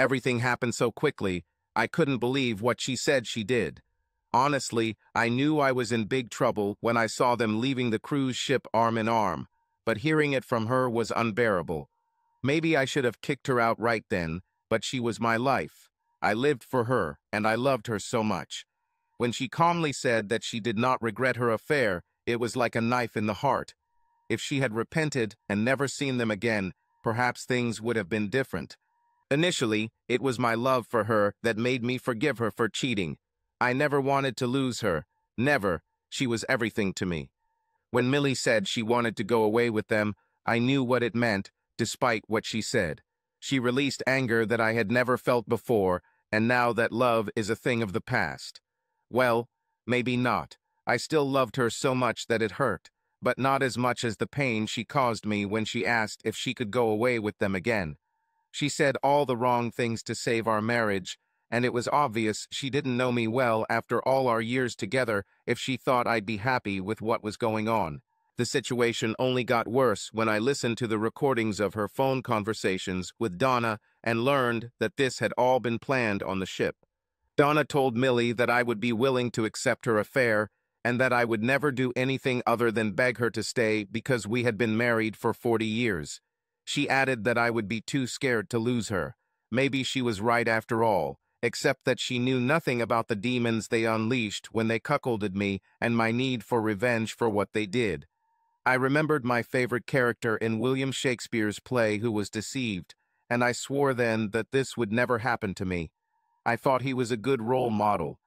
Everything happened so quickly, I couldn't believe what she said she did. Honestly, I knew I was in big trouble when I saw them leaving the cruise ship arm in arm, but hearing it from her was unbearable. Maybe I should have kicked her out right then, but she was my life. I lived for her, and I loved her so much. When she calmly said that she did not regret her affair, it was like a knife in the heart. If she had repented and never seen them again, perhaps things would have been different. Initially, it was my love for her that made me forgive her for cheating. I never wanted to lose her. Never. She was everything to me. When Millie said she wanted to go away with them, I knew what it meant, despite what she said. She released anger that I had never felt before, and now that love is a thing of the past. Well, maybe not. I still loved her so much that it hurt, but not as much as the pain she caused me when she asked if she could go away with them again. She said all the wrong things to save our marriage, and it was obvious she didn't know me well after all our years together if she thought I'd be happy with what was going on. The situation only got worse when I listened to the recordings of her phone conversations with Donna and learned that this had all been planned on the ship. Donna told Millie that I would be willing to accept her affair and that I would never do anything other than beg her to stay because we had been married for 40 years. She added that I would be too scared to lose her. Maybe she was right after all, except that she knew nothing about the demons they unleashed when they cuckolded me and my need for revenge for what they did. I remembered my favorite character in William Shakespeare's play who was deceived, and I swore then that this would never happen to me. I thought he was a good role model.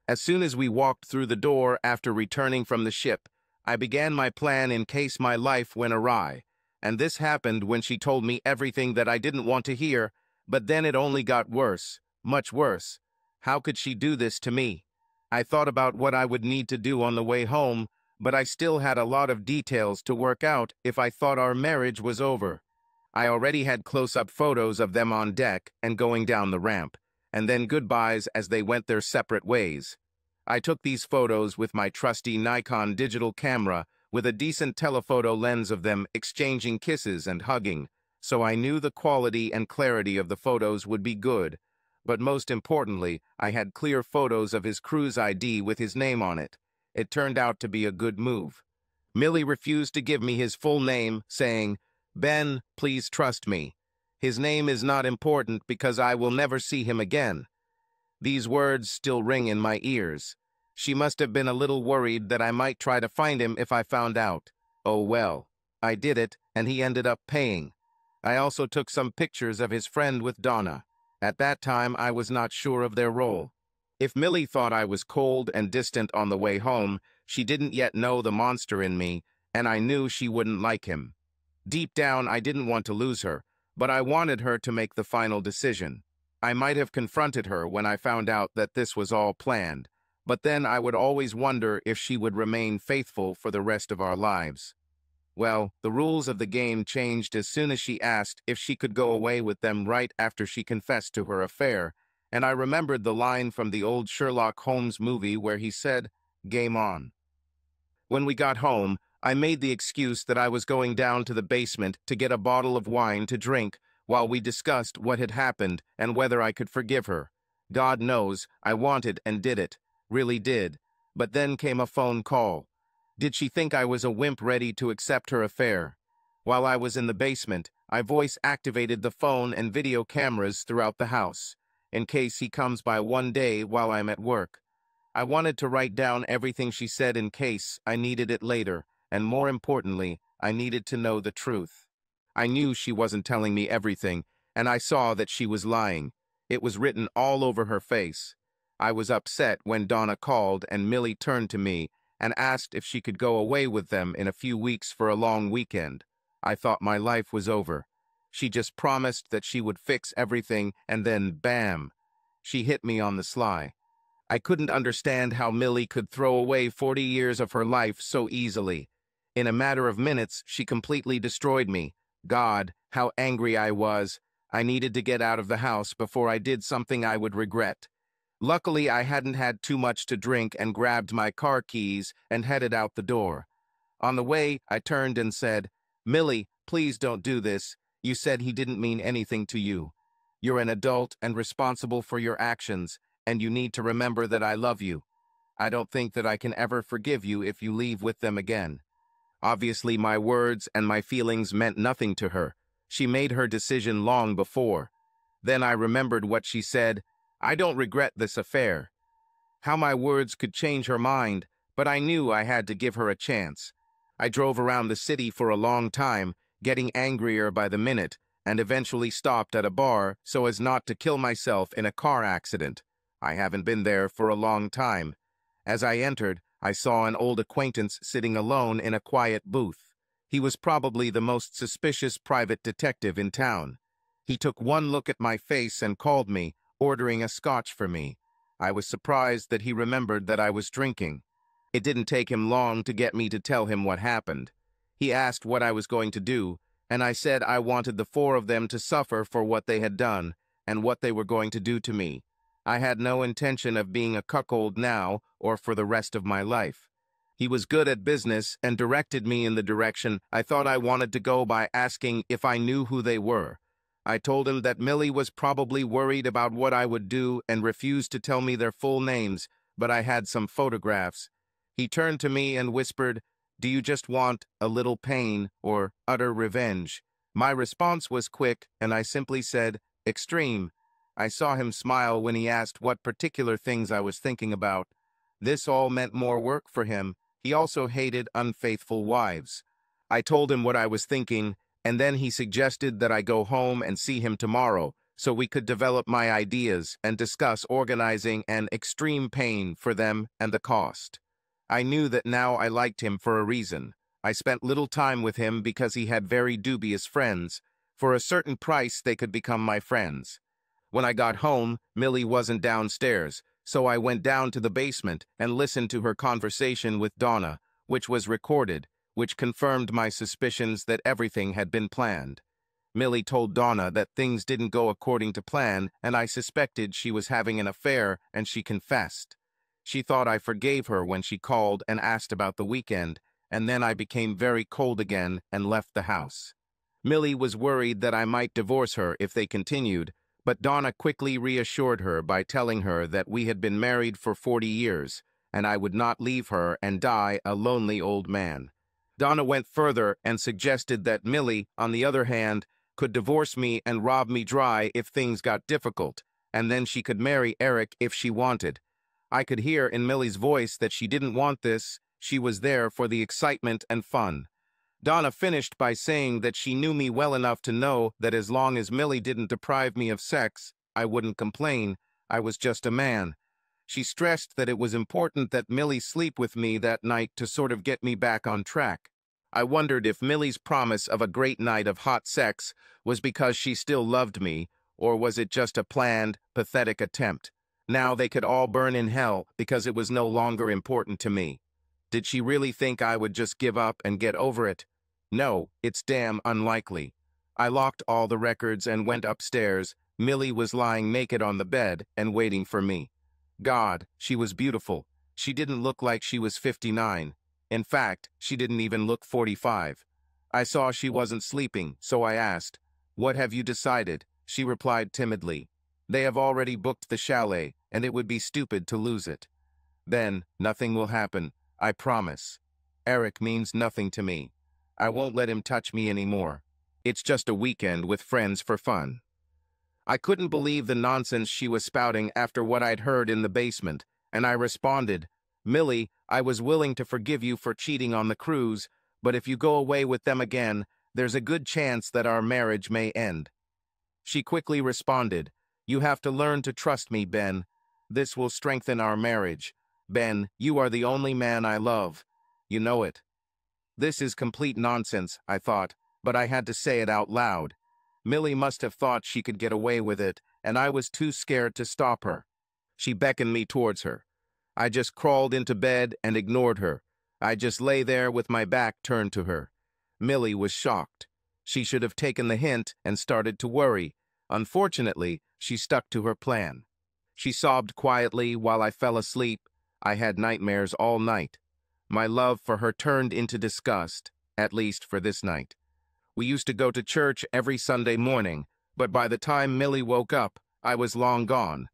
As soon as we walked through the door after returning from the ship, I began my plan in case my life went awry. And this happened when she told me everything that I didn't want to hear, but then it only got worse, much worse. How could she do this to me? I thought about what I would need to do on the way home, but I still had a lot of details to work out if I thought our marriage was over. I already had close-up photos of them on deck and going down the ramp, and then goodbyes as they went their separate ways. I took these photos with my trusty Nikon digital camera with a decent telephoto lens of them exchanging kisses and hugging, so I knew the quality and clarity of the photos would be good. But most importantly, I had clear photos of his cruise ID with his name on it. It turned out to be a good move. Millie refused to give me his full name, saying, "Ben, please trust me. His name is not important because I will never see him again." These words still ring in my ears. She must have been a little worried that I might try to find him if I found out. Oh well, I did it, and he ended up paying. I also took some pictures of his friend with Donna. At that time, I was not sure of their role. If Millie thought I was cold and distant on the way home, she didn't yet know the monster in me, and I knew she wouldn't like him. Deep down, I didn't want to lose her, but I wanted her to make the final decision. I might have confronted her when I found out that this was all planned, but then I would always wonder if she would remain faithful for the rest of our lives. Well, the rules of the game changed as soon as she asked if she could go away with them right after she confessed to her affair, and I remembered the line from the old Sherlock Holmes movie where he said, "Game on." When we got home, I made the excuse that I was going down to the basement to get a bottle of wine to drink while we discussed what had happened and whether I could forgive her. God knows, I wanted and did it, really did. But then came a phone call. Did she think I was a wimp ready to accept her affair? While I was in the basement, I voice-activated the phone and video cameras throughout the house, in case he comes by one day while I'm at work. I wanted to write down everything she said in case I needed it later, and more importantly, I needed to know the truth. I knew she wasn't telling me everything, and I saw that she was lying. It was written all over her face. I was upset when Donna called and Millie turned to me and asked if she could go away with them in a few weeks for a long weekend. I thought my life was over. She just promised that she would fix everything, and then bam! She hit me on the sly. I couldn't understand how Millie could throw away 40 years of her life so easily. In a matter of minutes, she completely destroyed me. God, how angry I was. I needed to get out of the house before I did something I would regret. Luckily, I hadn't had too much to drink and grabbed my car keys and headed out the door. On the way, I turned and said, "Millie, please don't do this. You said he didn't mean anything to you." You're an adult and responsible for your actions, and you need to remember that I love you. I don't think that I can ever forgive you if you leave with them again." Obviously, my words and my feelings meant nothing to her. She made her decision long before. Then I remembered what she said. "I don't regret this affair." How my words could change her mind, but I knew I had to give her a chance. I drove around the city for a long time, getting angrier by the minute, and eventually stopped at a bar so as not to kill myself in a car accident. I haven't been there for a long time. As I entered, I saw an old acquaintance sitting alone in a quiet booth. He was probably the most suspicious private detective in town. He took one look at my face and called me, ordering a scotch for me. I was surprised that he remembered that I was drinking. It didn't take him long to get me to tell him what happened. He asked what I was going to do, and I said I wanted the four of them to suffer for what they had done and what they were going to do to me. I had no intention of being a cuckold now or for the rest of my life. He was good at business and directed me in the direction I thought I wanted to go by asking if I knew who they were. I told him that Millie was probably worried about what I would do and refused to tell me their full names, but I had some photographs. He turned to me and whispered, "Do you just want a little pain or utter revenge?" My response was quick, and I simply said, "Extreme." I saw him smile when he asked what particular things I was thinking about. This all meant more work for him. He also hated unfaithful wives. I told him what I was thinking, and then he suggested that I go home and see him tomorrow so we could develop my ideas and discuss organizing an extreme pain for them and the cost. I knew that now I liked him for a reason. I spent little time with him because he had very dubious friends. For a certain price, they could become my friends. When I got home, Millie wasn't downstairs, so I went down to the basement and listened to her conversation with Donna, which was recorded, which confirmed my suspicions that everything had been planned. Millie told Donna that things didn't go according to plan, and I suspected she was having an affair, and she confessed. She thought I forgave her when she called and asked about the weekend, and then I became very cold again and left the house. Millie was worried that I might divorce her if they continued, but Donna quickly reassured her by telling her that we had been married for 40 years, and I would not leave her and die a lonely old man. Donna went further and suggested that Millie, on the other hand, could divorce me and rob me dry if things got difficult, and then she could marry Eric if she wanted. I could hear in Millie's voice that she didn't want this. She was there for the excitement and fun. Donna finished by saying that she knew me well enough to know that as long as Millie didn't deprive me of sex, I wouldn't complain. I was just a man. She stressed that it was important that Millie sleep with me that night to sort of get me back on track. I wondered if Millie's promise of a great night of hot sex was because she still loved me, or was it just a planned, pathetic attempt? Now they could all burn in hell because it was no longer important to me. Did she really think I would just give up and get over it? No, it's damn unlikely. I locked all the records and went upstairs. Millie was lying naked on the bed and waiting for me. God, she was beautiful. She didn't look like she was 59. In fact, she didn't even look 45. I saw she wasn't sleeping, so I asked, "What have you decided?" She replied timidly, "They have already booked the chalet, and it would be stupid to lose it." "Then, nothing will happen, I promise. Eric means nothing to me. I won't let him touch me anymore. It's just a weekend with friends for fun." I couldn't believe the nonsense she was spouting after what I'd heard in the basement, and I responded, "Millie, I was willing to forgive you for cheating on the cruise, but if you go away with them again, there's a good chance that our marriage may end." She quickly responded, "You have to learn to trust me, Ben. This will strengthen our marriage. Ben, you are the only man I love. You know it." This is complete nonsense, I thought, but I had to say it out loud. Millie must have thought she could get away with it, and I was too scared to stop her. She beckoned me towards her. I just crawled into bed and ignored her. I just lay there with my back turned to her. Millie was shocked. She should have taken the hint and started to worry. Unfortunately, she stuck to her plan. She sobbed quietly while I fell asleep. I had nightmares all night. My love for her turned into disgust, at least for this night. We used to go to church every Sunday morning, But by the time Millie woke up, I was long gone.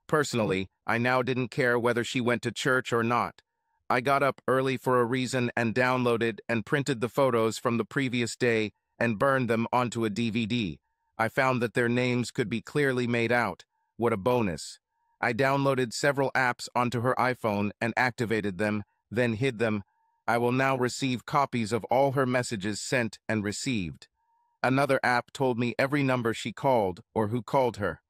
Personally, I now didn't care whether she went to church or not. I got up early for a reason and downloaded and printed the photos from the previous day and burned them onto a DVD. I found that their names could be clearly made out. What a bonus. I downloaded several apps onto her iPhone and activated them, then hid them. I will now receive copies of all her messages sent and received. Another app told me every number she called or who called her.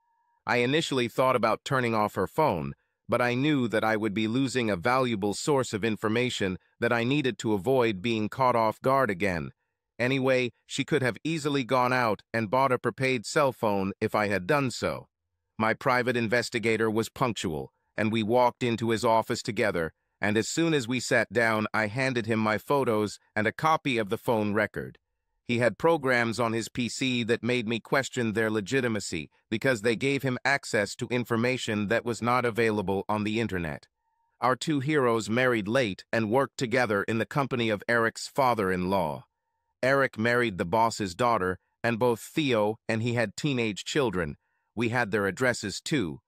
I initially thought about turning off her phone, but I knew that I would be losing a valuable source of information that I needed to avoid being caught off guard again. Anyway, she could have easily gone out and bought a prepaid cell phone if I had done so. My private investigator was punctual, and we walked into his office together, and as soon as we sat down, I handed him my photos and a copy of the phone record. He had programs on his PC that made me question their legitimacy because they gave him access to information that was not available on the internet. Our two heroes married late and worked together in the company of Eric's father-in-law. Eric married the boss's daughter, and both Theo and he had teenage children. We had their addresses too.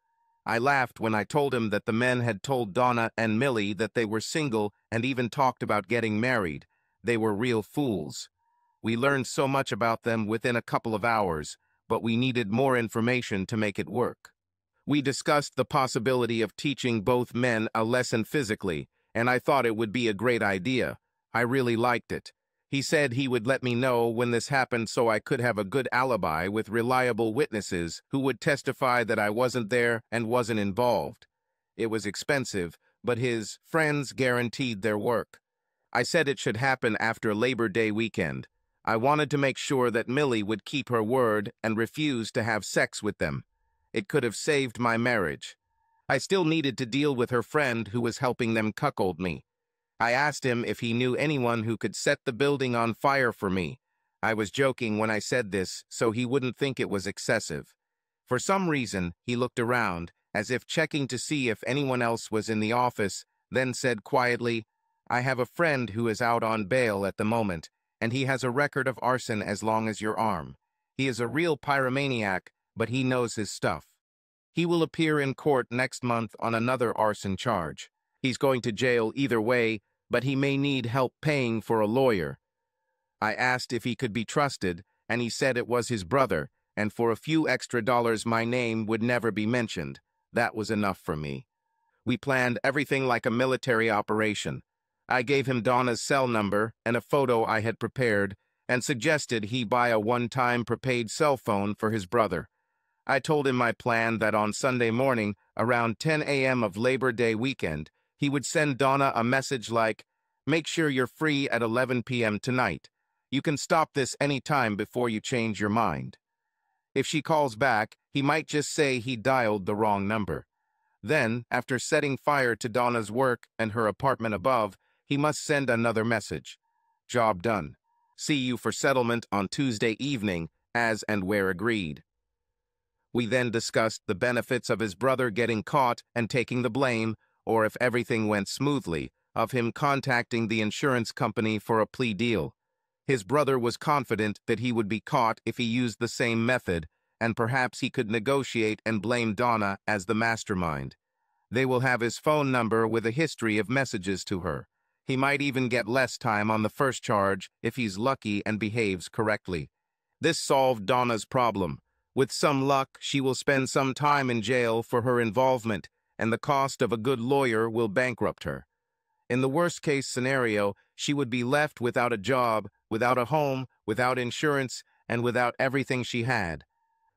I laughed when I told him that the men had told Donna and Millie that they were single and even talked about getting married. They were real fools. We learned so much about them within a couple of hours, but we needed more information to make it work. We discussed the possibility of teaching both men a lesson physically, and I thought it would be a great idea. I really liked it. He said he would let me know when this happened so I could have a good alibi with reliable witnesses who would testify that I wasn't there and wasn't involved. It was expensive, but his friends guaranteed their work. I said it should happen after Labor Day weekend. I wanted to make sure that Millie would keep her word and refuse to have sex with them. It could have saved my marriage. I still needed to deal with her friend who was helping them cuckold me. I asked him if he knew anyone who could set the building on fire for me. I was joking when I said this, so he wouldn't think it was excessive. For some reason, he looked around, as if checking to see if anyone else was in the office, then said quietly, "I have a friend who is out on bail at the moment, and he has a record of arson as long as your arm. He is a real pyromaniac, but he knows his stuff. He will appear in court next month on another arson charge. He's going to jail either way, but he may need help paying for a lawyer." I asked if he could be trusted, and he said it was his brother, and for a few extra dollars my name would never be mentioned. That was enough for me. We planned everything like a military operation. I gave him Donna's cell number and a photo I had prepared, and suggested he buy a one-time prepaid cell phone for his brother. I told him my plan that on Sunday morning, around 10 a.m. of Labor Day weekend, he would send Donna a message like, "Make sure you're free at 11 p.m. tonight. You can stop this any time before you change your mind." If she calls back, he might just say he dialed the wrong number. Then, after setting fire to Donna's work and her apartment above, he must send another message. Job done. See you for settlement on Tuesday evening, as and where agreed. We then discussed the benefits of his brother getting caught and taking the blame, or if everything went smoothly, of him contacting the insurance company for a plea deal. His brother was confident that he would be caught if he used the same method, and perhaps he could negotiate and blame Donna as the mastermind. They will have his phone number with a history of messages to her. He might even get less time on the first charge if he's lucky and behaves correctly. This solved Donna's problem. With some luck, she will spend some time in jail for her involvement, and the cost of a good lawyer will bankrupt her. In the worst-case scenario, she would be left without a job, without a home, without insurance, and without everything she had.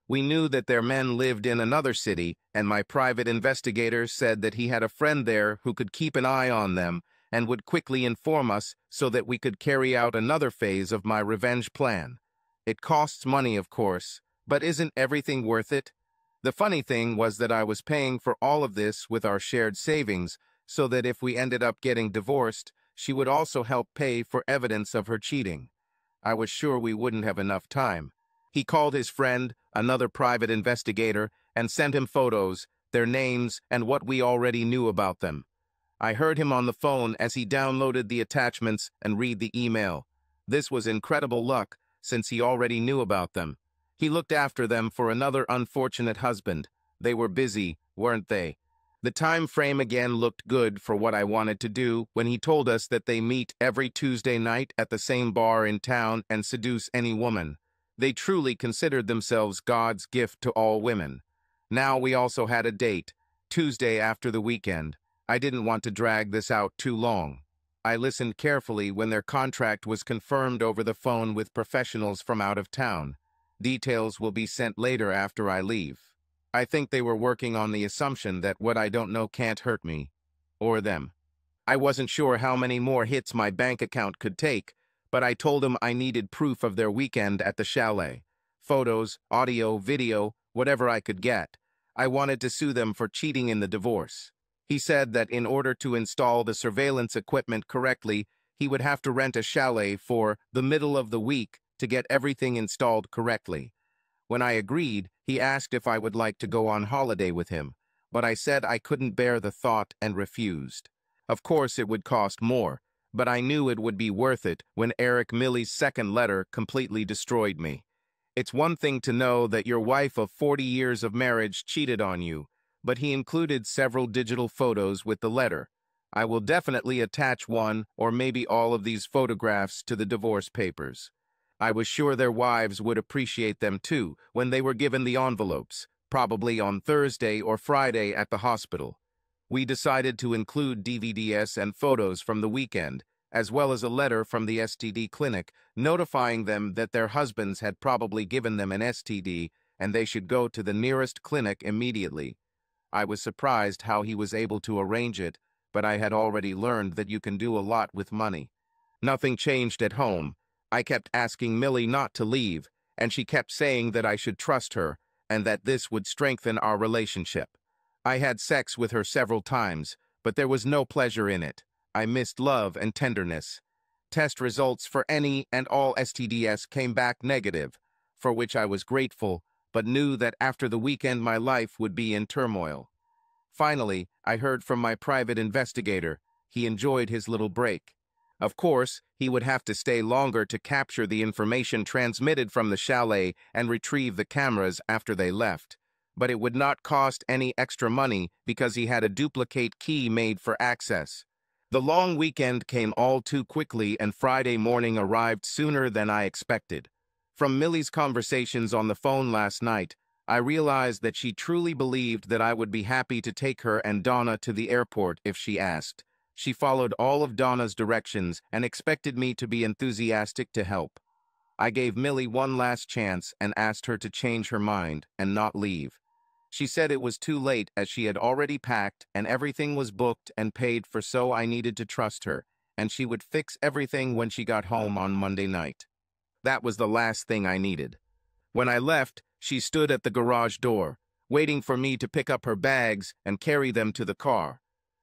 We knew that their men lived in another city, and my private investigator said that he had a friend there who could keep an eye on them and would quickly inform us so that we could carry out another phase of my revenge plan. It costs money, of course, but isn't everything worth it? The funny thing was that I was paying for all of this with our shared savings, so that if we ended up getting divorced, she would also help pay for evidence of her cheating. I was sure we wouldn't have enough time. He called his friend, another private investigator, and sent him photos, their names, and what we already knew about them. I heard him on the phone as he downloaded the attachments and read the email. This was incredible luck, since he already knew about them. He looked after them for another unfortunate husband. They were busy, weren't they? The time frame again looked good for what I wanted to do when he told us that they meet every Tuesday night at the same bar in town and seduce any woman. They truly considered themselves God's gift to all women. Now we also had a date, Tuesday after the weekend. I didn't want to drag this out too long. I listened carefully when their contract was confirmed over the phone with professionals from out of town. Details will be sent later after I leave. I think they were working on the assumption that what I don't know can't hurt me. Or them. I wasn't sure how many more hits my bank account could take, but I told him I needed proof of their weekend at the chalet. Photos, audio, video, whatever I could get. I wanted to sue them for cheating in the divorce. He said that in order to install the surveillance equipment correctly, he would have to rent a chalet for the middle of the week to get everything installed correctly. When I agreed, he asked if I would like to go on holiday with him, but I said I couldn't bear the thought and refused. Of course it would cost more, but I knew it would be worth it when Eric Millie's second letter completely destroyed me. It's one thing to know that your wife of 40 years of marriage cheated on you, but he included several digital photos with the letter. I will definitely attach one or maybe all of these photographs to the divorce papers. I was sure their wives would appreciate them too when they were given the envelopes, probably on Thursday or Friday at the hospital. We decided to include DVDs and photos from the weekend, as well as a letter from the STD clinic notifying them that their husbands had probably given them an STD and they should go to the nearest clinic immediately. I was surprised how he was able to arrange it, but I had already learned that you can do a lot with money. Nothing changed at home. I kept asking Millie not to leave, and she kept saying that I should trust her and that this would strengthen our relationship. I had sex with her several times, but there was no pleasure in it. I missed love and tenderness. Test results for any and all STDs came back negative, for which I was grateful, but knew that after the weekend my life would be in turmoil. Finally, I heard from my private investigator. He enjoyed his little break. Of course, he would have to stay longer to capture the information transmitted from the chalet and retrieve the cameras after they left. But it would not cost any extra money because he had a duplicate key made for access. The long weekend came all too quickly and Friday morning arrived sooner than I expected. From Millie's conversations on the phone last night, I realized that she truly believed that I would be happy to take her and Donna to the airport if she asked. She followed all of Donna's directions and expected me to be enthusiastic to help. I gave Millie one last chance and asked her to change her mind and not leave. She said it was too late as she had already packed and everything was booked and paid for, so I needed to trust her, and she would fix everything when she got home on Monday night. That was the last thing I needed. When I left, she stood at the garage door, waiting for me to pick up her bags and carry them to the car.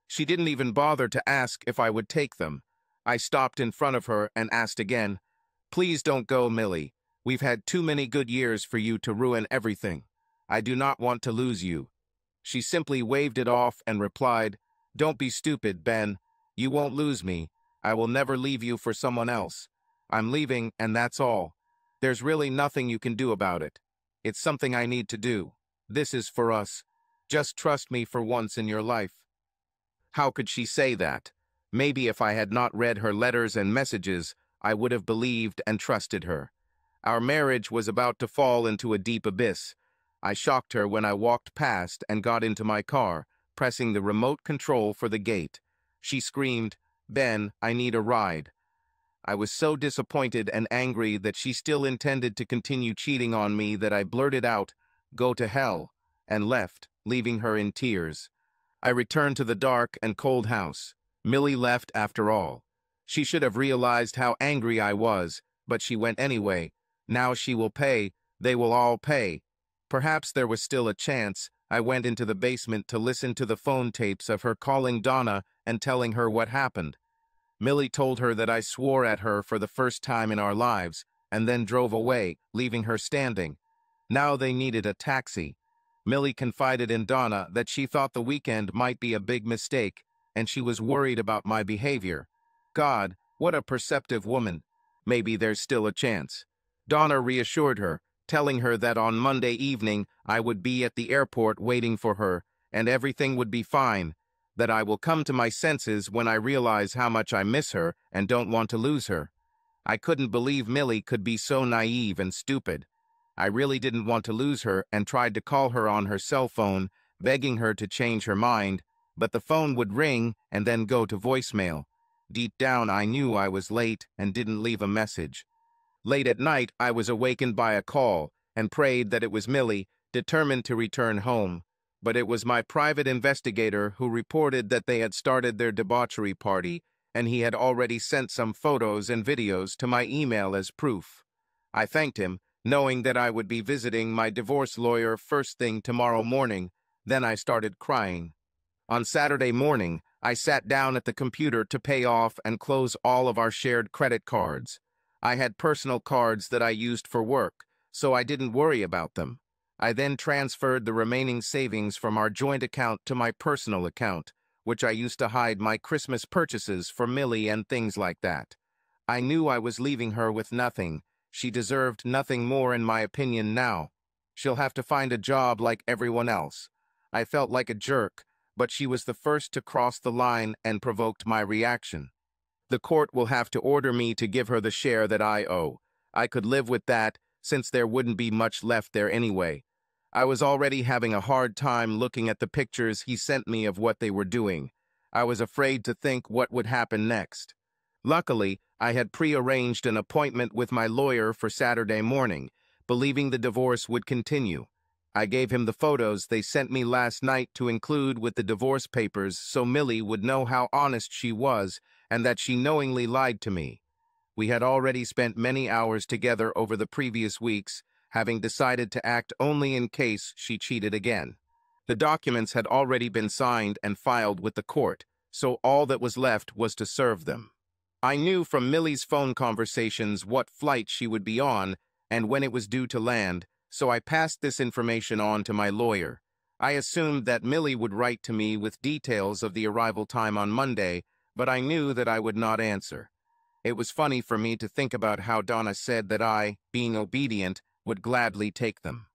She didn't even bother to ask if I would take them. I stopped in front of her and asked again, "Please don't go, Millie. We've had too many good years for you to ruin everything. I do not want to lose you." She simply waved it off and replied, "Don't be stupid, Ben. You won't lose me. I will never leave you for someone else. I'm leaving, and that's all. There's really nothing you can do about it. It's something I need to do. This is for us. Just trust me for once in your life." How could she say that? Maybe if I had not read her letters and messages, I would have believed and trusted her. Our marriage was about to fall into a deep abyss. I shocked her when I walked past and got into my car, pressing the remote control for the gate. She screamed, "Ben, I need a ride." I was so disappointed and angry that she still intended to continue cheating on me that I blurted out, "Go to hell," and left, leaving her in tears. I returned to the dark and cold house. Millie left after all. She should have realized how angry I was, but she went anyway. Now she will pay. They will all pay. Perhaps there was still a chance. I went into the basement to listen to the phone tapes of her calling Donna and telling her what happened. Millie told her that I swore at her for the first time in our lives, and then drove away, leaving her standing. Now they needed a taxi. Millie confided in Donna that she thought the weekend might be a big mistake, and she was worried about my behavior. God, what a perceptive woman. Maybe there's still a chance. Donna reassured her, telling her that on Monday evening I would be at the airport waiting for her, and everything would be fine, that I will come to my senses when I realize how much I miss her and don't want to lose her. I couldn't believe Millie could be so naive and stupid. I really didn't want to lose her and tried to call her on her cell phone, begging her to change her mind, but the phone would ring and then go to voicemail. Deep down, I knew I was late and didn't leave a message. Late at night, I was awakened by a call and prayed that it was Millie, determined to return home. But it was my private investigator who reported that they had started their debauchery party, and he had already sent some photos and videos to my email as proof. I thanked him, knowing that I would be visiting my divorce lawyer first thing tomorrow morning. Then I started crying. On Saturday morning, I sat down at the computer to pay off and close all of our shared credit cards. I had personal cards that I used for work, so I didn't worry about them. I then transferred the remaining savings from our joint account to my personal account, which I used to hide my Christmas purchases for Millie and things like that. I knew I was leaving her with nothing. She deserved nothing more in my opinion now. She'll have to find a job like everyone else. I felt like a jerk, but she was the first to cross the line and provoked my reaction. The court will have to order me to give her the share that I owe. I could live with that, since there wouldn't be much left there anyway. I was already having a hard time looking at the pictures he sent me of what they were doing. I was afraid to think what would happen next. Luckily, I had pre-arranged an appointment with my lawyer for Saturday morning, believing the divorce would continue. I gave him the photos they sent me last night to include with the divorce papers so Millie would know how honest she was and that she knowingly lied to me. We had already spent many hours together over the previous weeks, having decided to act only in case she cheated again. The documents had already been signed and filed with the court, so all that was left was to serve them. I knew from Millie's phone conversations what flight she would be on and when it was due to land, so I passed this information on to my lawyer. I assumed that Millie would write to me with details of the arrival time on Monday, but I knew that I would not answer. It was funny for me to think about how Donna said that I, being obedient, would gladly take them.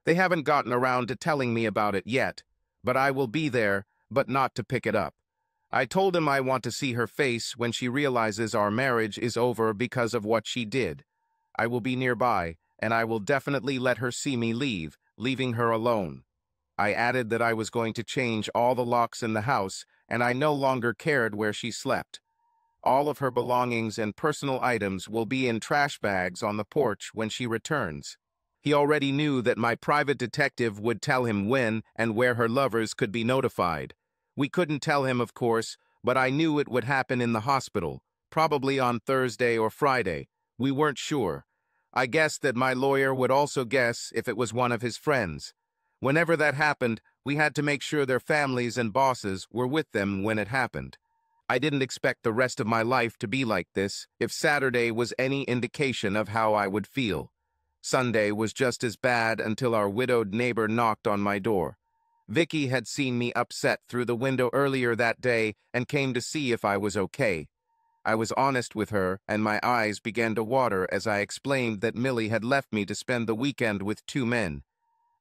They haven't gotten around to telling me about it yet, but I will be there, but not to pick it up. I told him I want to see her face when she realizes our marriage is over because of what she did. I will be nearby, and I will definitely let her see me leave, leaving her alone. I added that I was going to change all the locks in the house, and I no longer cared where she slept. All of her belongings and personal items will be in trash bags on the porch when she returns. He already knew that my private detective would tell him when and where her lovers could be notified. We couldn't tell him, of course, but I knew it would happen in the hospital, probably on Thursday or Friday. We weren't sure. I guessed that my lawyer would also guess if it was one of his friends. Whenever that happened, we had to make sure their families and bosses were with them when it happened. I didn't expect the rest of my life to be like this, if Saturday was any indication of how I would feel. Sunday was just as bad until our widowed neighbor knocked on my door. Vicky had seen me upset through the window earlier that day and came to see if I was okay. I was honest with her, and my eyes began to water as I explained that Millie had left me to spend the weekend with two men.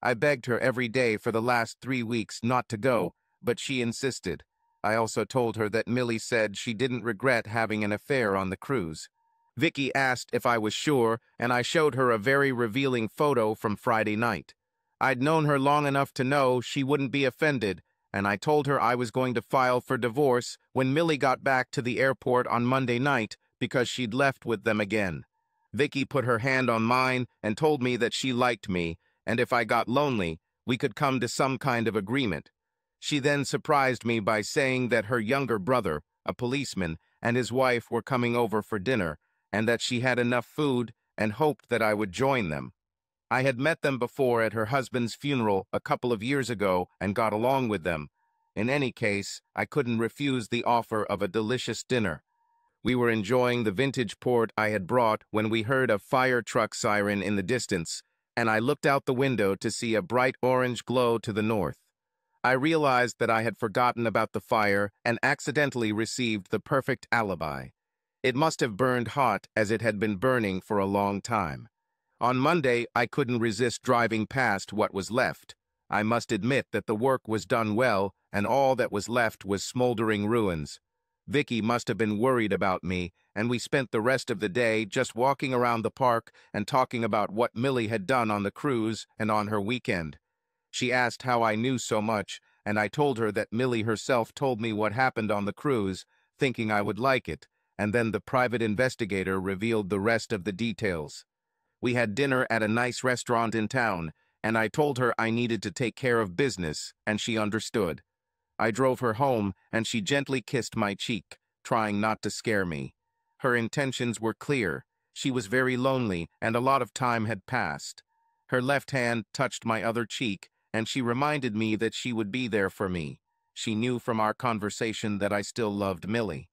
I begged her every day for the last 3 weeks not to go, but she insisted. I also told her that Millie said she didn't regret having an affair on the cruise. Vicky asked if I was sure, and I showed her a very revealing photo from Friday night. I'd known her long enough to know she wouldn't be offended, and I told her I was going to file for divorce when Millie got back to the airport on Monday night because she'd left with them again. Vicky put her hand on mine and told me that she liked me, and if I got lonely, we could come to some kind of agreement. She then surprised me by saying that her younger brother, a policeman, and his wife were coming over for dinner, and that she had enough food and hoped that I would join them. I had met them before at her husband's funeral a couple of years ago and got along with them. In any case, I couldn't refuse the offer of a delicious dinner. We were enjoying the vintage port I had brought when we heard a fire truck siren in the distance, and I looked out the window to see a bright orange glow to the north. I realized that I had forgotten about the fire and accidentally received the perfect alibi. It must have burned hot as it had been burning for a long time. On Monday, I couldn't resist driving past what was left. I must admit that the work was done well, and all that was left was smoldering ruins. Vicky must have been worried about me, and we spent the rest of the day just walking around the park and talking about what Millie had done on the cruise and on her weekend. She asked how I knew so much, and I told her that Millie herself told me what happened on the cruise, thinking I would like it, and then the private investigator revealed the rest of the details. We had dinner at a nice restaurant in town, and I told her I needed to take care of business, and she understood. I drove her home, and she gently kissed my cheek, trying not to scare me. Her intentions were clear. She was very lonely, and a lot of time had passed. Her left hand touched my other cheek, and she reminded me that she would be there for me. She knew from our conversation that I still loved Millie.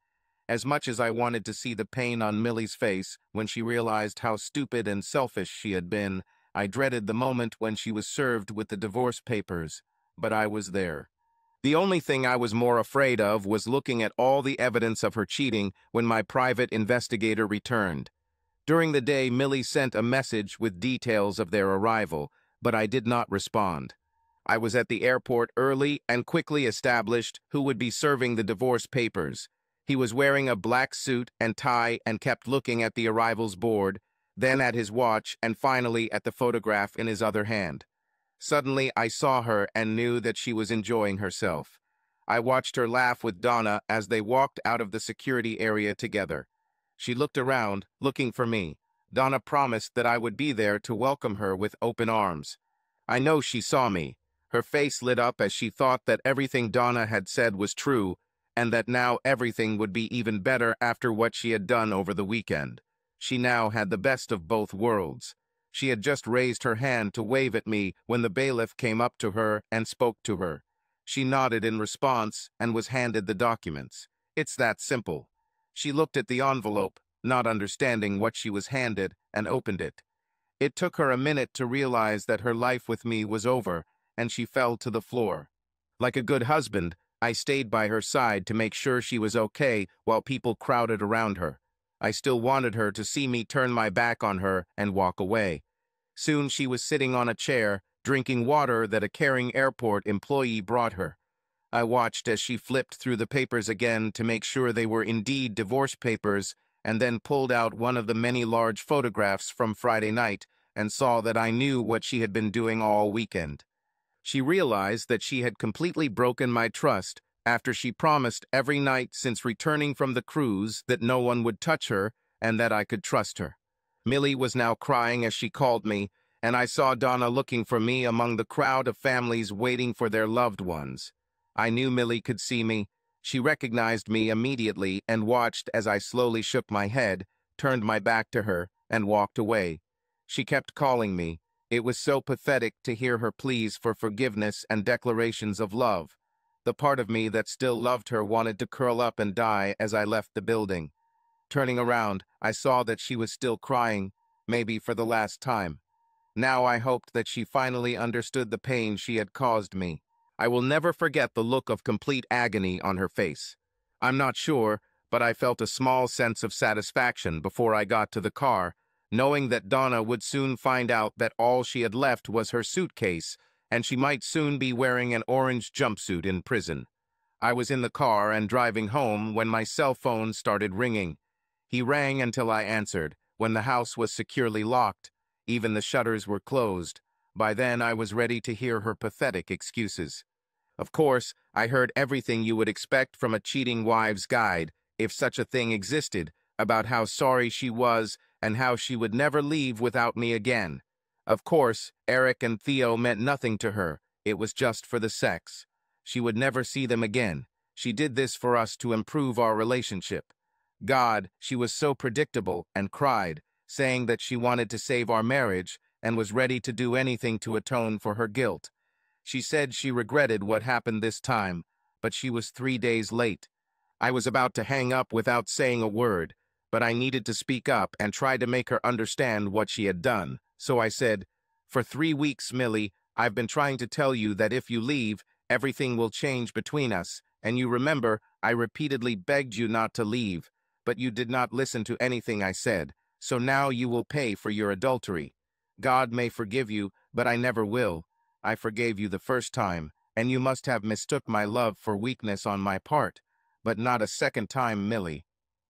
As much as I wanted to see the pain on Millie's face when she realized how stupid and selfish she had been, I dreaded the moment when she was served with the divorce papers. But I was there. The only thing I was more afraid of was looking at all the evidence of her cheating when my private investigator returned. During the day, Millie sent a message with details of their arrival, but I did not respond. I was at the airport early and quickly established who would be serving the divorce papers. He was wearing a black suit and tie and kept looking at the arrivals board, then at his watch, and finally at the photograph in his other hand. Suddenly, I saw her and knew that she was enjoying herself. I watched her laugh with Donna as they walked out of the security area together. She looked around, looking for me. Donna promised that I would be there to welcome her with open arms. I know she saw me. Her face lit up as she thought that everything Donna had said was true, and that now everything would be even better after what she had done over the weekend. She now had the best of both worlds. She had just raised her hand to wave at me when the bailiff came up to her and spoke to her. She nodded in response and was handed the documents. It's that simple. She looked at the envelope, not understanding what she was handed, and opened it. It took her a minute to realize that her life with me was over, and she fell to the floor. Like a good husband, I stayed by her side to make sure she was okay while people crowded around her. I still wanted her to see me turn my back on her and walk away. Soon she was sitting on a chair, drinking water that a caring airport employee brought her. I watched as she flipped through the papers again to make sure they were indeed divorce papers, and then pulled out one of the many large photographs from Friday night and saw that I knew what she had been doing all weekend. She realized that she had completely broken my trust after she promised every night since returning from the cruise that no one would touch her and that I could trust her. Millie was now crying as she called me, and I saw Donna looking for me among the crowd of families waiting for their loved ones. I knew Millie could see me. She recognized me immediately and watched as I slowly shook my head, turned my back to her, and walked away. She kept calling me. It was so pathetic to hear her pleas for forgiveness and declarations of love. The part of me that still loved her wanted to curl up and die as I left the building. Turning around, I saw that she was still crying, maybe for the last time. Now I hoped that she finally understood the pain she had caused me. I will never forget the look of complete agony on her face. I'm not sure, but I felt a small sense of satisfaction before I got to the car, knowing that Donna would soon find out that all she had left was her suitcase, and she might soon be wearing an orange jumpsuit in prison. I was in the car and driving home when my cell phone started ringing. He rang until I answered, when the house was securely locked. Even the shutters were closed. By then, I was ready to hear her pathetic excuses. Of course, I heard everything you would expect from a cheating wive's guide, if such a thing existed, about how sorry she was and how she would never leave without me again. Of course, Eric and Theo meant nothing to her. It was just for the sex. She would never see them again. She did this for us to improve our relationship. God, she was so predictable, and cried, saying that she wanted to save our marriage and was ready to do anything to atone for her guilt. She said she regretted what happened this time, but she was 3 days late. I was about to hang up without saying a word, but I needed to speak up and try to make her understand what she had done. So I said, "For 3 weeks, Millie, I've been trying to tell you that if you leave, everything will change between us, and you remember, I repeatedly begged you not to leave, but you did not listen to anything I said, so now you will pay for your adultery." God may forgive you, but I never will. I forgave you the first time, and you must have mistook my love for weakness on my part, but not a second time, Millie.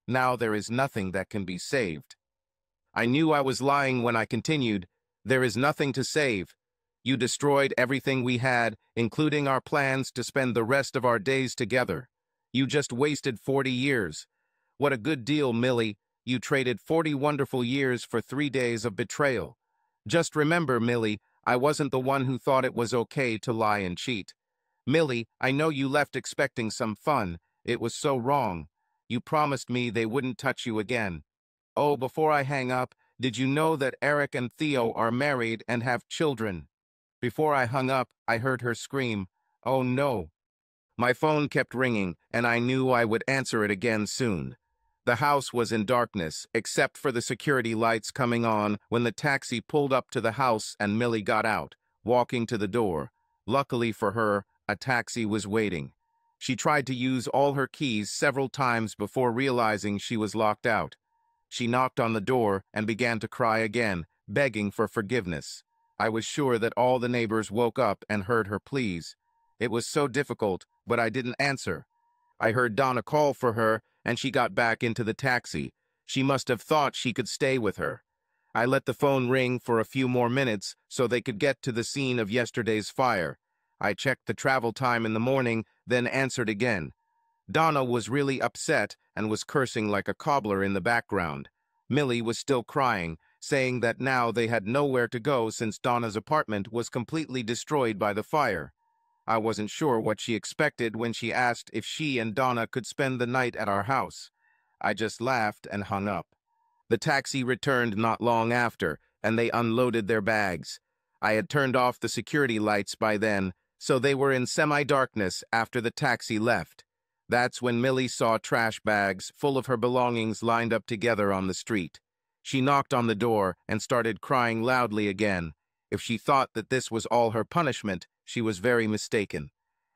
Now there is nothing that can be saved." I knew I was lying when I continued, "There is nothing to save. You destroyed everything we had, including our plans to spend the rest of our days together. You just wasted 40 years. What a good deal, Millie. You traded 40 wonderful years for 3 days of betrayal. Just remember, Millie, I wasn't the one who thought it was okay to lie and cheat. Millie, I know you left expecting some fun. It was so wrong. You promised me they wouldn't touch you again. Oh, before I hang up, did you know that Eric and Theo are married and have children?" Before I hung up, I heard her scream, "Oh no." My phone kept ringing, and I knew I would answer it again soon. The house was in darkness, except for the security lights coming on when the taxi pulled up to the house and Millie got out, walking to the door. Luckily for her, a taxi was waiting. She tried to use all her keys several times before realizing she was locked out. She knocked on the door and began to cry again, begging for forgiveness. I was sure that all the neighbors woke up and heard her pleas. It was so difficult, but I didn't answer. I heard Donna call for her, and she got back into the taxi. She must have thought she could stay with her. I let the phone ring for a few more minutes so they could get to the scene of yesterday's fire. I checked the travel time in the morning, then answered again. Donna was really upset and was cursing like a cobbler in the background. Millie was still crying, saying that now they had nowhere to go since Donna's apartment was completely destroyed by the fire. I wasn't sure what she expected when she asked if she and Donna could spend the night at our house. I just laughed and hung up. The taxi returned not long after, and they unloaded their bags. I had turned off the security lights by then, so they were in semi-darkness after the taxi left. That's when Millie saw trash bags full of her belongings lined up together on the street. She knocked on the door and started crying loudly again. If she thought that this was all her punishment, she was very mistaken.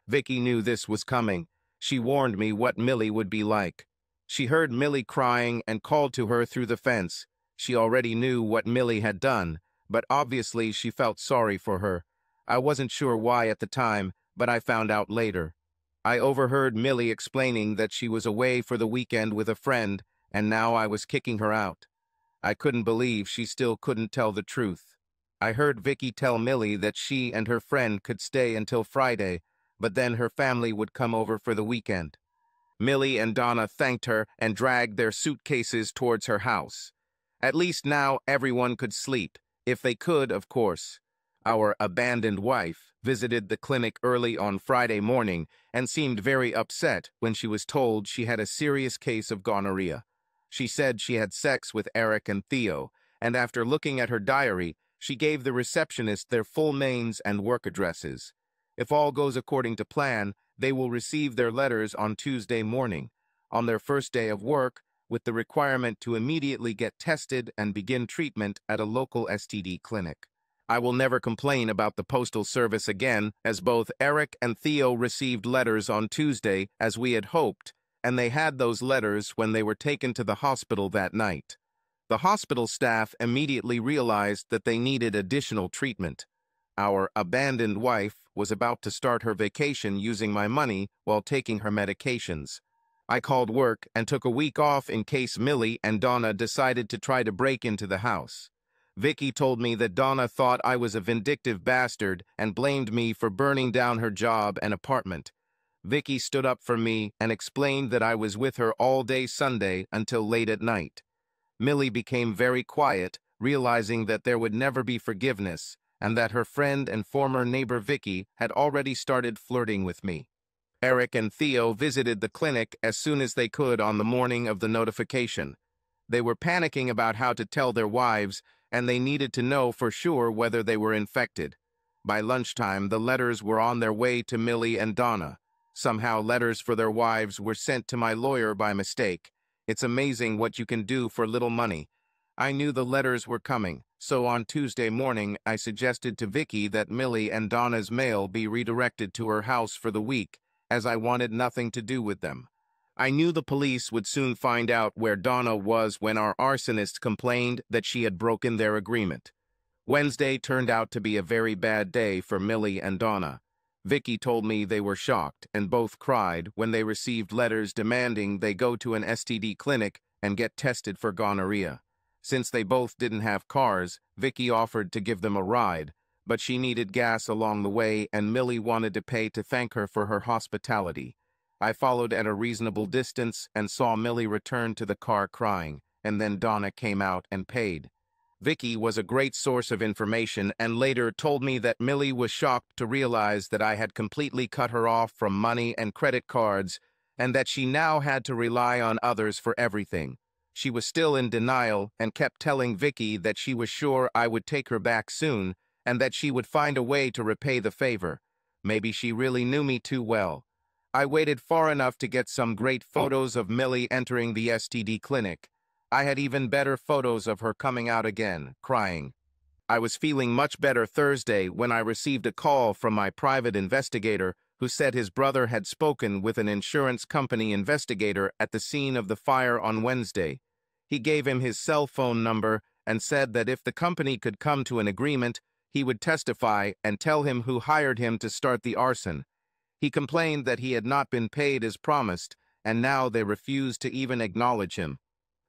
Vicky knew this was coming. She warned me what Millie would be like. She heard Millie crying and called to her through the fence. She already knew what Millie had done, but obviously she felt sorry for her. I wasn't sure why at the time, but I found out later. I overheard Millie explaining that she was away for the weekend with a friend, and now I was kicking her out. I couldn't believe she still couldn't tell the truth. I heard Vicky tell Millie that she and her friend could stay until Friday, but then her family would come over for the weekend. Millie and Donna thanked her and dragged their suitcases towards her house. At least now everyone could sleep, if they could, of course. Our abandoned wife visited the clinic early on Friday morning and seemed very upset when she was told she had a serious case of gonorrhea. She said she had sex with Eric and Theo, and after looking at her diary, she gave the receptionist their full names and work addresses. If all goes according to plan, they will receive their letters on Tuesday morning, on their first day of work, with the requirement to immediately get tested and begin treatment at a local STD clinic. I will never complain about the postal service again, as both Eric and Theo received letters on Tuesday, as we had hoped, and they had those letters when they were taken to the hospital that night. The hospital staff immediately realized that they needed additional treatment. Our abandoned wife was about to start her vacation using my money while taking her medications. I called work and took a week off in case Millie and Donna decided to try to break into the house. Vicky told me that Donna thought I was a vindictive bastard and blamed me for burning down her job and apartment. Vicky stood up for me and explained that I was with her all day Sunday until late at night. Millie became very quiet, realizing that there would never be forgiveness and that her friend and former neighbor Vicky had already started flirting with me. Eric and Theo visited the clinic as soon as they could on the morning of the notification. They were panicking about how to tell their wives, and they needed to know for sure whether they were infected. By lunchtime, the letters were on their way to Millie and Donna. Somehow, letters for their wives were sent to my lawyer by mistake. It's amazing what you can do for little money. I knew the letters were coming, so on Tuesday morning, I suggested to Vicky that Millie and Donna's mail be redirected to her house for the week, as I wanted nothing to do with them. I knew the police would soon find out where Donna was when our arsonist complained that she had broken their agreement. Wednesday turned out to be a very bad day for Millie and Donna. Vicky told me they were shocked and both cried when they received letters demanding they go to an STD clinic and get tested for gonorrhea. Since they both didn't have cars, Vicky offered to give them a ride, but she needed gas along the way and Millie wanted to pay to thank her for her hospitality. I followed at a reasonable distance and saw Millie return to the car crying, and then Donna came out and paid. Vicky was a great source of information and later told me that Millie was shocked to realize that I had completely cut her off from money and credit cards and that she now had to rely on others for everything. She was still in denial and kept telling Vicky that she was sure I would take her back soon and that she would find a way to repay the favor. Maybe she really knew me too well. I waited far enough to get some great photos of Millie entering the STD clinic. I had even better photos of her coming out again, crying. I was feeling much better Thursday when I received a call from my private investigator who said his brother had spoken with an insurance company investigator at the scene of the fire on Wednesday. He gave him his cell phone number and said that if the company could come to an agreement, he would testify and tell him who hired him to start the arson. He complained that he had not been paid as promised, and now they refused to even acknowledge him.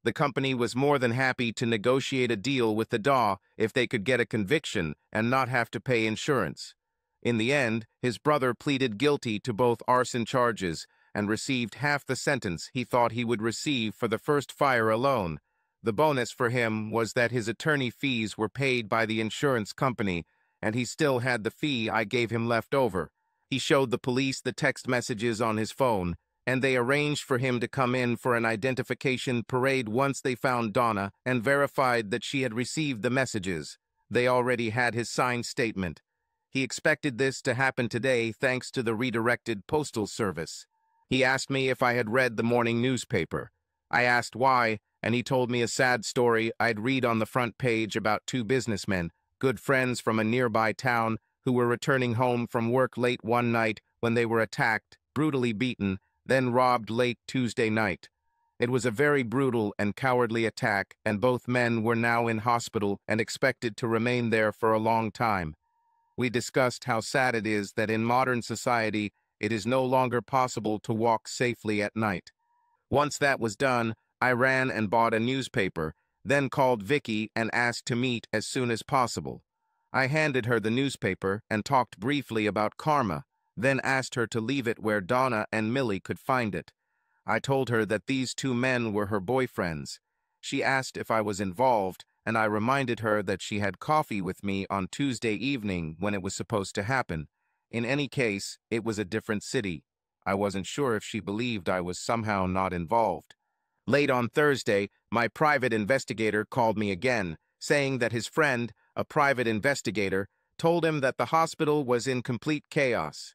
The company was more than happy to negotiate a deal with the DAW if they could get a conviction and not have to pay insurance. In the end, his brother pleaded guilty to both arson charges and received half the sentence he thought he would receive for the first fire alone. The bonus for him was that his attorney fees were paid by the insurance company, and he still had the fee I gave him left over. He showed the police the text messages on his phone, and they arranged for him to come in for an identification parade once they found Donna and verified that she had received the messages. They already had his signed statement. He expected this to happen today thanks to the redirected postal service. He asked me if I had read the morning newspaper. I asked why, and he told me a sad story I'd read on the front page about two businessmen, good friends from a nearby town, who were returning home from work late one night when they were attacked, brutally beaten, then robbed late Tuesday night. It was a very brutal and cowardly attack, and both men were now in hospital and expected to remain there for a long time. We discussed how sad it is that in modern society it is no longer possible to walk safely at night. Once that was done, I ran and bought a newspaper, then called Vicky and asked to meet as soon as possible. I handed her the newspaper and talked briefly about karma, then asked her to leave it where Donna and Millie could find it. I told her that these two men were her boyfriends. She asked if I was involved, and I reminded her that she had coffee with me on Tuesday evening when it was supposed to happen. In any case, it was a different city. I wasn't sure if she believed I was somehow not involved. Late on Thursday, my private investigator called me again, saying that his friend, a private investigator, told him that the hospital was in complete chaos.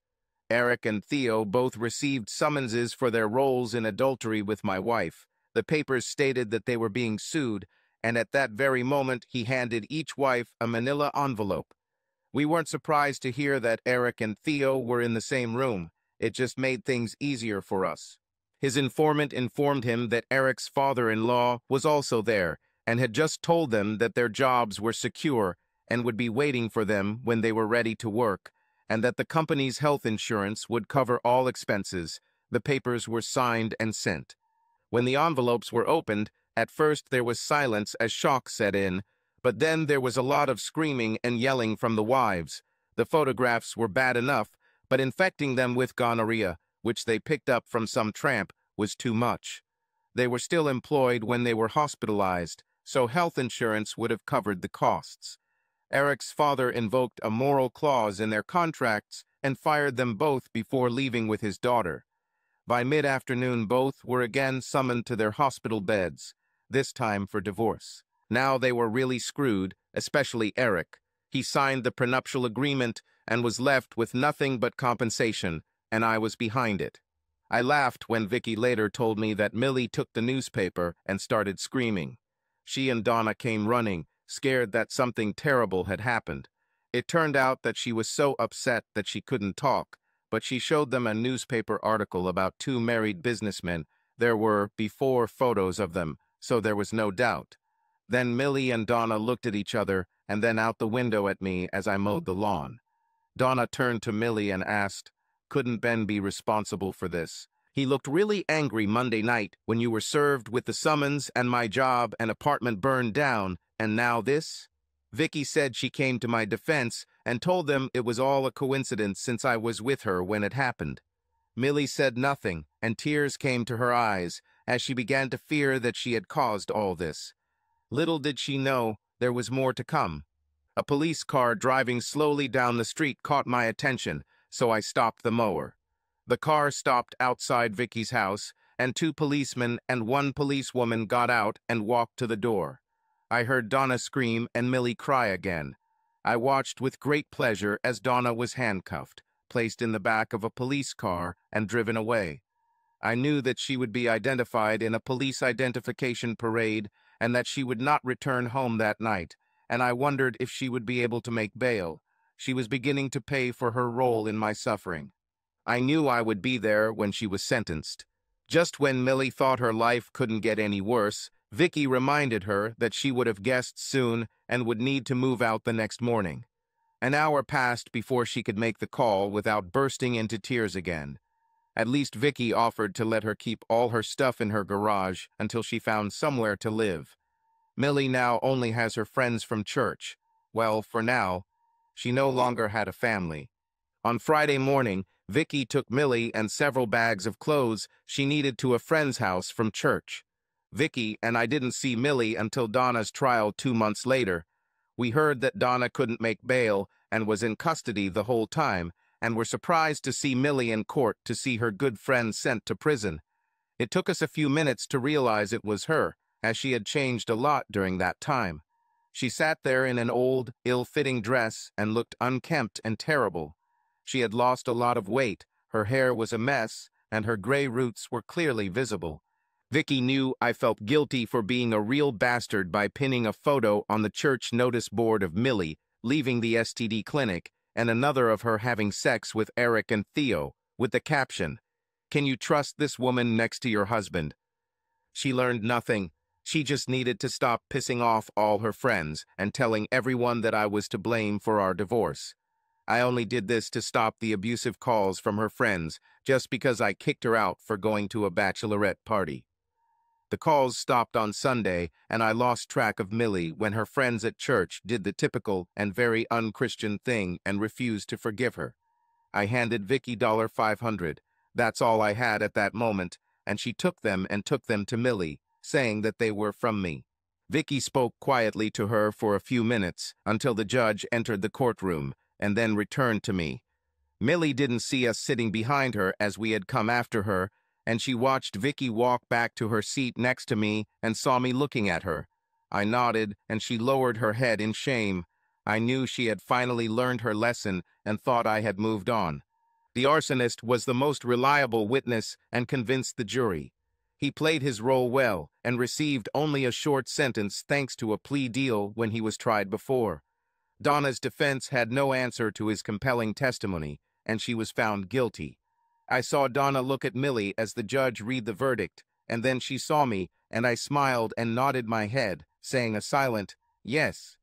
Eric and Theo both received summonses for their roles in adultery with my wife. The papers stated that they were being sued, and at that very moment he handed each wife a manila envelope. We weren't surprised to hear that Eric and Theo were in the same room. It just made things easier for us. His informant informed him that Eric's father-in-law was also there and had just told them that their jobs were secure and would be waiting for them when they were ready to work, and that the company's health insurance would cover all expenses. The papers were signed and sent. When the envelopes were opened, at first there was silence as shock set in, but then there was a lot of screaming and yelling from the wives. The photographs were bad enough, but infecting them with gonorrhea, which they picked up from some tramp, was too much. They were still employed when they were hospitalized, so health insurance would have covered the costs. Eric's father invoked a moral clause in their contracts and fired them both before leaving with his daughter. By mid-afternoon, both were again summoned to their hospital beds, this time for divorce. Now they were really screwed, especially Eric. He signed the prenuptial agreement and was left with nothing but compensation, and I was behind it. I laughed when Vicky later told me that Millie took the newspaper and started screaming. She and Donna came running, scared that something terrible had happened. It turned out that she was so upset that she couldn't talk, but she showed them a newspaper article about two married businessmen. There were before photos of them, so there was no doubt. Then Millie and Donna looked at each other and then out the window at me as I mowed the lawn. Donna turned to Millie and asked, "Couldn't Ben be responsible for this? He looked really angry Monday night when you were served with the summons and my job and apartment burned down, and now this?" Vicky said she came to my defense and told them it was all a coincidence since I was with her when it happened. Millie said nothing, and tears came to her eyes as she began to fear that she had caused all this. Little did she know there was more to come. A police car driving slowly down the street caught my attention, so I stopped the mower. The car stopped outside Vicky's house, and 2 policemen and 1 policewoman got out and walked to the door. I heard Donna scream and Millie cry again. I watched with great pleasure as Donna was handcuffed, placed in the back of a police car, and driven away. I knew that she would be identified in a police identification parade and that she would not return home that night, and I wondered if she would be able to make bail. She was beginning to pay for her role in my suffering. I knew I would be there when she was sentenced. Just when Millie thought her life couldn't get any worse, Vicky reminded her that she would have guests soon and would need to move out the next morning. An hour passed before she could make the call without bursting into tears again. At least Vicky offered to let her keep all her stuff in her garage until she found somewhere to live. Millie now only has her friends from church. Well, for now, she no longer had a family. On Friday morning, Vicky took Millie and several bags of clothes she needed to a friend's house from church. Vicky and I didn't see Millie until Donna's trial 2 months later. We heard that Donna couldn't make bail and was in custody the whole time, and were surprised to see Millie in court to see her good friend sent to prison. It took us a few minutes to realize it was her, as she had changed a lot during that time. She sat there in an old, ill-fitting dress and looked unkempt and terrible. She had lost a lot of weight, her hair was a mess, and her gray roots were clearly visible. Vicky knew I felt guilty for being a real bastard by pinning a photo on the church notice board of Millie leaving the STD clinic and another of her having sex with Eric and Theo, with the caption, "Can you trust this woman next to your husband?" She learned nothing. She just needed to stop pissing off all her friends and telling everyone that I was to blame for our divorce. I only did this to stop the abusive calls from her friends just because I kicked her out for going to a bachelorette party. The calls stopped on Sunday, and I lost track of Millie when her friends at church did the typical and very unchristian thing and refused to forgive her. I handed Vicky $500. That's all I had at that moment, and she took them to Millie, saying that they were from me. Vicky spoke quietly to her for a few minutes until the judge entered the courtroom, and then returned to me. Millie didn't see us sitting behind her as we had come after her, and she watched Vicky walk back to her seat next to me and saw me looking at her. I nodded, and she lowered her head in shame. I knew she had finally learned her lesson and thought I had moved on. The arsonist was the most reliable witness and convinced the jury. He played his role well and received only a short sentence thanks to a plea deal when he was tried before. Donna's defense had no answer to his compelling testimony, and she was found guilty. I saw Donna look at Millie as the judge read the verdict, and then she saw me, and I smiled and nodded my head, saying a silent, "Yes."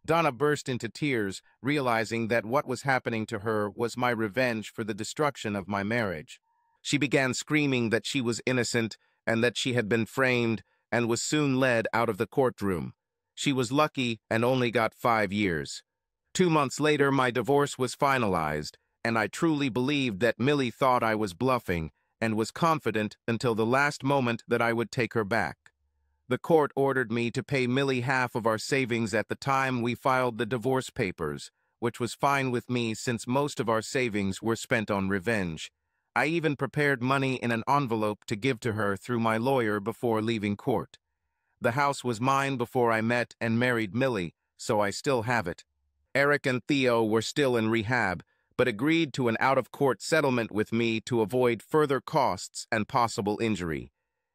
Donna burst into tears, realizing that what was happening to her was my revenge for the destruction of my marriage. She began screaming that she was innocent and that she had been framed, and was soon led out of the courtroom. She was lucky and only got 5 years. 2 months later, my divorce was finalized, and I truly believed that Millie thought I was bluffing and was confident until the last moment that I would take her back. The court ordered me to pay Millie half of our savings at the time we filed the divorce papers, which was fine with me since most of our savings were spent on revenge. I even prepared money in an envelope to give to her through my lawyer before leaving court. The house was mine before I met and married Millie, so I still have it. Eric and Theo were still in rehab, but agreed to an out-of-court settlement with me to avoid further costs and possible injury.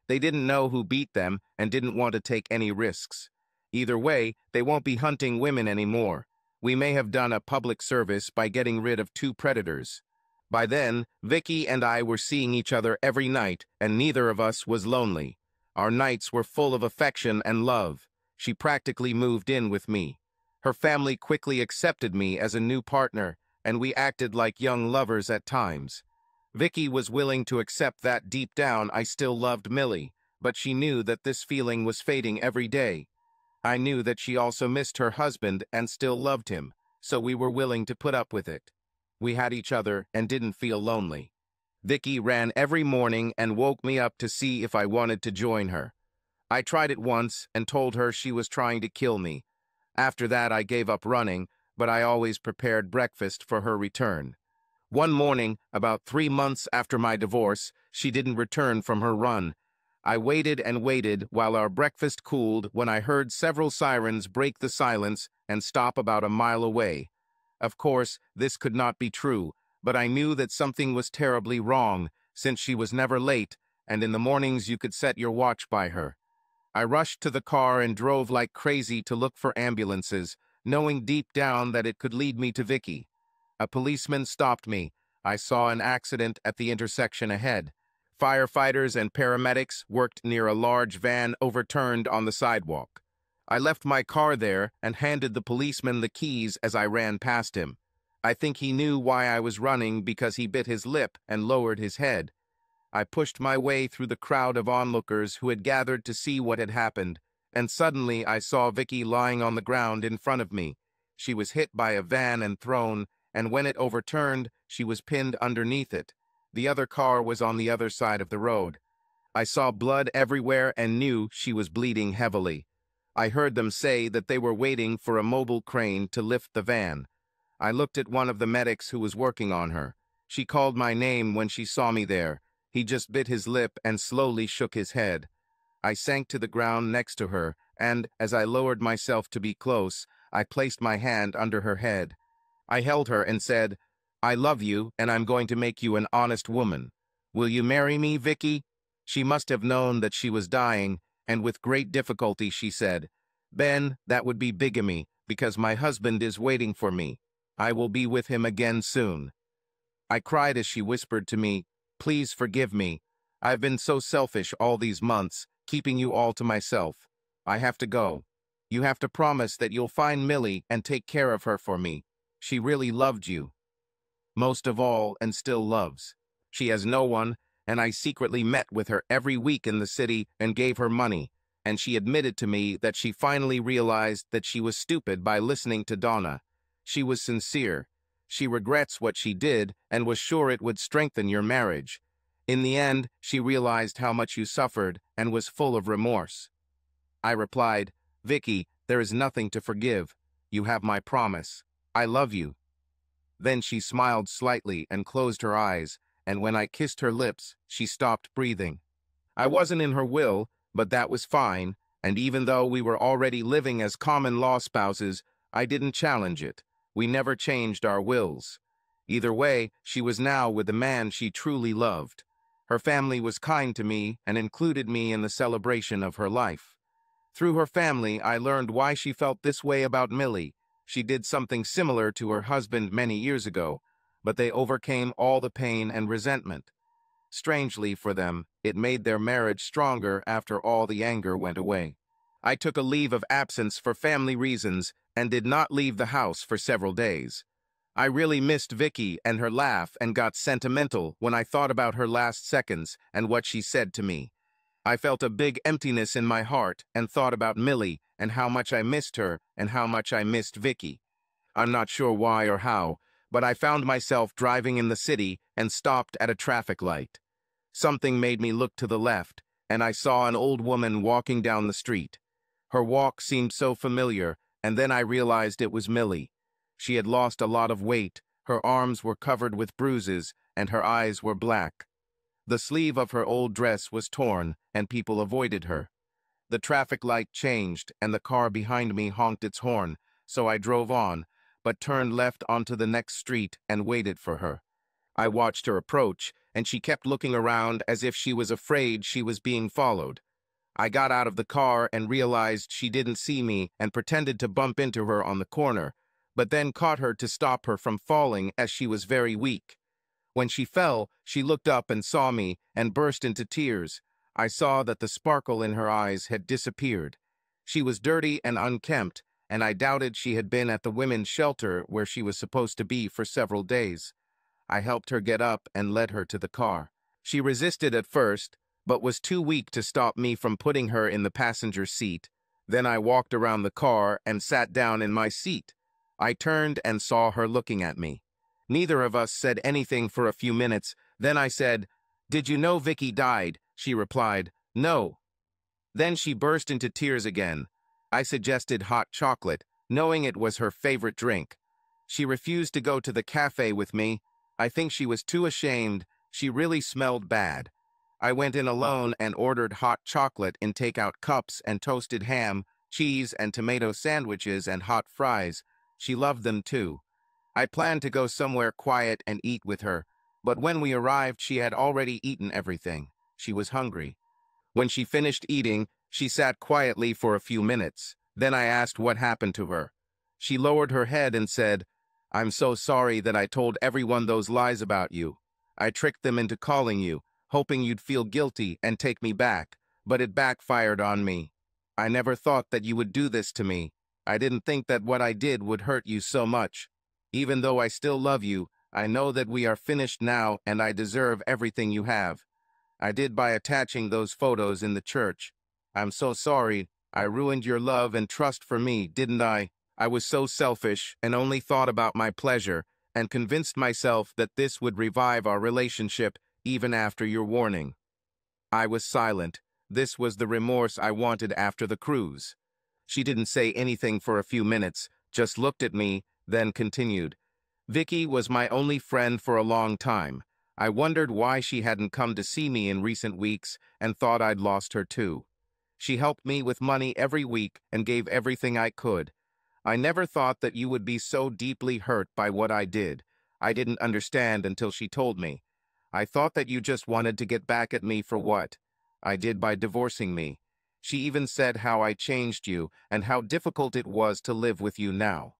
They didn't know who beat them and didn't want to take any risks. Either way, they won't be hunting women anymore. We may have done a public service by getting rid of 2 predators. By then, Vicky and I were seeing each other every night, and neither of us was lonely. Our nights were full of affection and love. She practically moved in with me. Her family quickly accepted me as a new partner, and we acted like young lovers at times. Vicky was willing to accept that deep down I still loved Millie, but she knew that this feeling was fading every day. I knew that she also missed her husband and still loved him, so we were willing to put up with it. We had each other and didn't feel lonely. Vicky ran every morning and woke me up to see if I wanted to join her. I tried it once and told her she was trying to kill me. After that, I gave up running, but I always prepared breakfast for her return. One morning, about 3 months after my divorce, she didn't return from her run. I waited and waited while our breakfast cooled when I heard several sirens break the silence and stop about a mile away. Of course, this could not be true, but I knew that something was terribly wrong, since she was never late, and in the mornings you could set your watch by her. I rushed to the car and drove like crazy to look for ambulances, knowing deep down that it could lead me to Vicky. A policeman stopped me. I saw an accident at the intersection ahead. Firefighters and paramedics worked near a large van overturned on the sidewalk. I left my car there and handed the policeman the keys as I ran past him. I think he knew why I was running because he bit his lip and lowered his head. I pushed my way through the crowd of onlookers who had gathered to see what had happened, and suddenly I saw Vicky lying on the ground in front of me. She was hit by a van and thrown, and when it overturned, she was pinned underneath it. The other car was on the other side of the road. I saw blood everywhere and knew she was bleeding heavily. I heard them say that they were waiting for a mobile crane to lift the van. I looked at one of the medics who was working on her. She called my name when she saw me there. He just bit his lip and slowly shook his head. I sank to the ground next to her, and, as I lowered myself to be close, I placed my hand under her head. I held her and said, "I love you, and I'm going to make you an honest woman. Will you marry me, Vicky?" She must have known that she was dying, and with great difficulty she said, "Ben, that would be bigamy, because my husband is waiting for me. I will be with him again soon." I cried as she whispered to me, "Please forgive me. I've been so selfish all these months, keeping you all to myself. I have to go. You have to promise that you'll find Millie and take care of her for me. She really loved you. Most of all, and still loves. She has no one, and I secretly met with her every week in the city and gave her money, and she admitted to me that she finally realized that she was stupid by listening to Donna. She was sincere. She regrets what she did and was sure it would strengthen your marriage. In the end, she realized how much you suffered and was full of remorse." I replied, "Vicky, there is nothing to forgive. You have my promise. I love you." Then she smiled slightly and closed her eyes, and when I kissed her lips, she stopped breathing. I wasn't in her will, but that was fine, and even though we were already living as common-law spouses, I didn't challenge it. We never changed our wills. Either way, she was now with the man she truly loved. Her family was kind to me and included me in the celebration of her life. Through her family, I learned why she felt this way about Millie. She did something similar to her husband many years ago, but they overcame all the pain and resentment. Strangely for them, it made their marriage stronger after all the anger went away. I took a leave of absence for family reasons and did not leave the house for several days. I really missed Vicky and her laugh and got sentimental when I thought about her last seconds and what she said to me. I felt a big emptiness in my heart and thought about Millie and how much I missed her and how much I missed Vicky. I'm not sure why or how, but I found myself driving in the city and stopped at a traffic light. Something made me look to the left, and I saw an old woman walking down the street. Her walk seemed so familiar, and then I realized it was Millie. She had lost a lot of weight, her arms were covered with bruises, and her eyes were black. The sleeve of her old dress was torn, and people avoided her. The traffic light changed, and the car behind me honked its horn, so I drove on, but turned left onto the next street and waited for her. I watched her approach, and she kept looking around as if she was afraid she was being followed. I got out of the car and realized she didn't see me and pretended to bump into her on the corner, but then caught her to stop her from falling as she was very weak. When she fell, she looked up and saw me and burst into tears. I saw that the sparkle in her eyes had disappeared. She was dirty and unkempt, and I doubted she had been at the women's shelter where she was supposed to be for several days. I helped her get up and led her to the car. She resisted at first, but was too weak to stop me from putting her in the passenger seat. Then I walked around the car and sat down in my seat. I turned and saw her looking at me. Neither of us said anything for a few minutes. Then I said, "Did you know Vicky died?" She replied, "No." Then she burst into tears again. I suggested hot chocolate, knowing it was her favorite drink. She refused to go to the cafe with me. I think she was too ashamed. She really smelled bad. I went in alone and ordered hot chocolate in takeout cups and toasted ham, cheese, and tomato sandwiches and hot fries. She loved them too. I planned to go somewhere quiet and eat with her, but when we arrived, she had already eaten everything. She was hungry. When she finished eating, she sat quietly for a few minutes. Then I asked what happened to her. She lowered her head and said, "I'm so sorry that I told everyone those lies about you. I tricked them into calling you, hoping you'd feel guilty and take me back, but it backfired on me. I never thought that you would do this to me. I didn't think that what I did would hurt you so much. Even though I still love you, I know that we are finished now and I deserve everything you have. I did by attaching those photos in the church. I'm so sorry. I ruined your love and trust for me, didn't I? I was so selfish and only thought about my pleasure and convinced myself that this would revive our relationship even after your warning." I was silent. This was the remorse I wanted after the cruise. She didn't say anything for a few minutes, just looked at me, then continued. "Vicky was my only friend for a long time. I wondered why she hadn't come to see me in recent weeks and thought I'd lost her too. She helped me with money every week and gave everything I could. I never thought that you would be so deeply hurt by what I did. I didn't understand until she told me. I thought that you just wanted to get back at me for what I did by divorcing me. She even said how I changed you and how difficult it was to live with you now.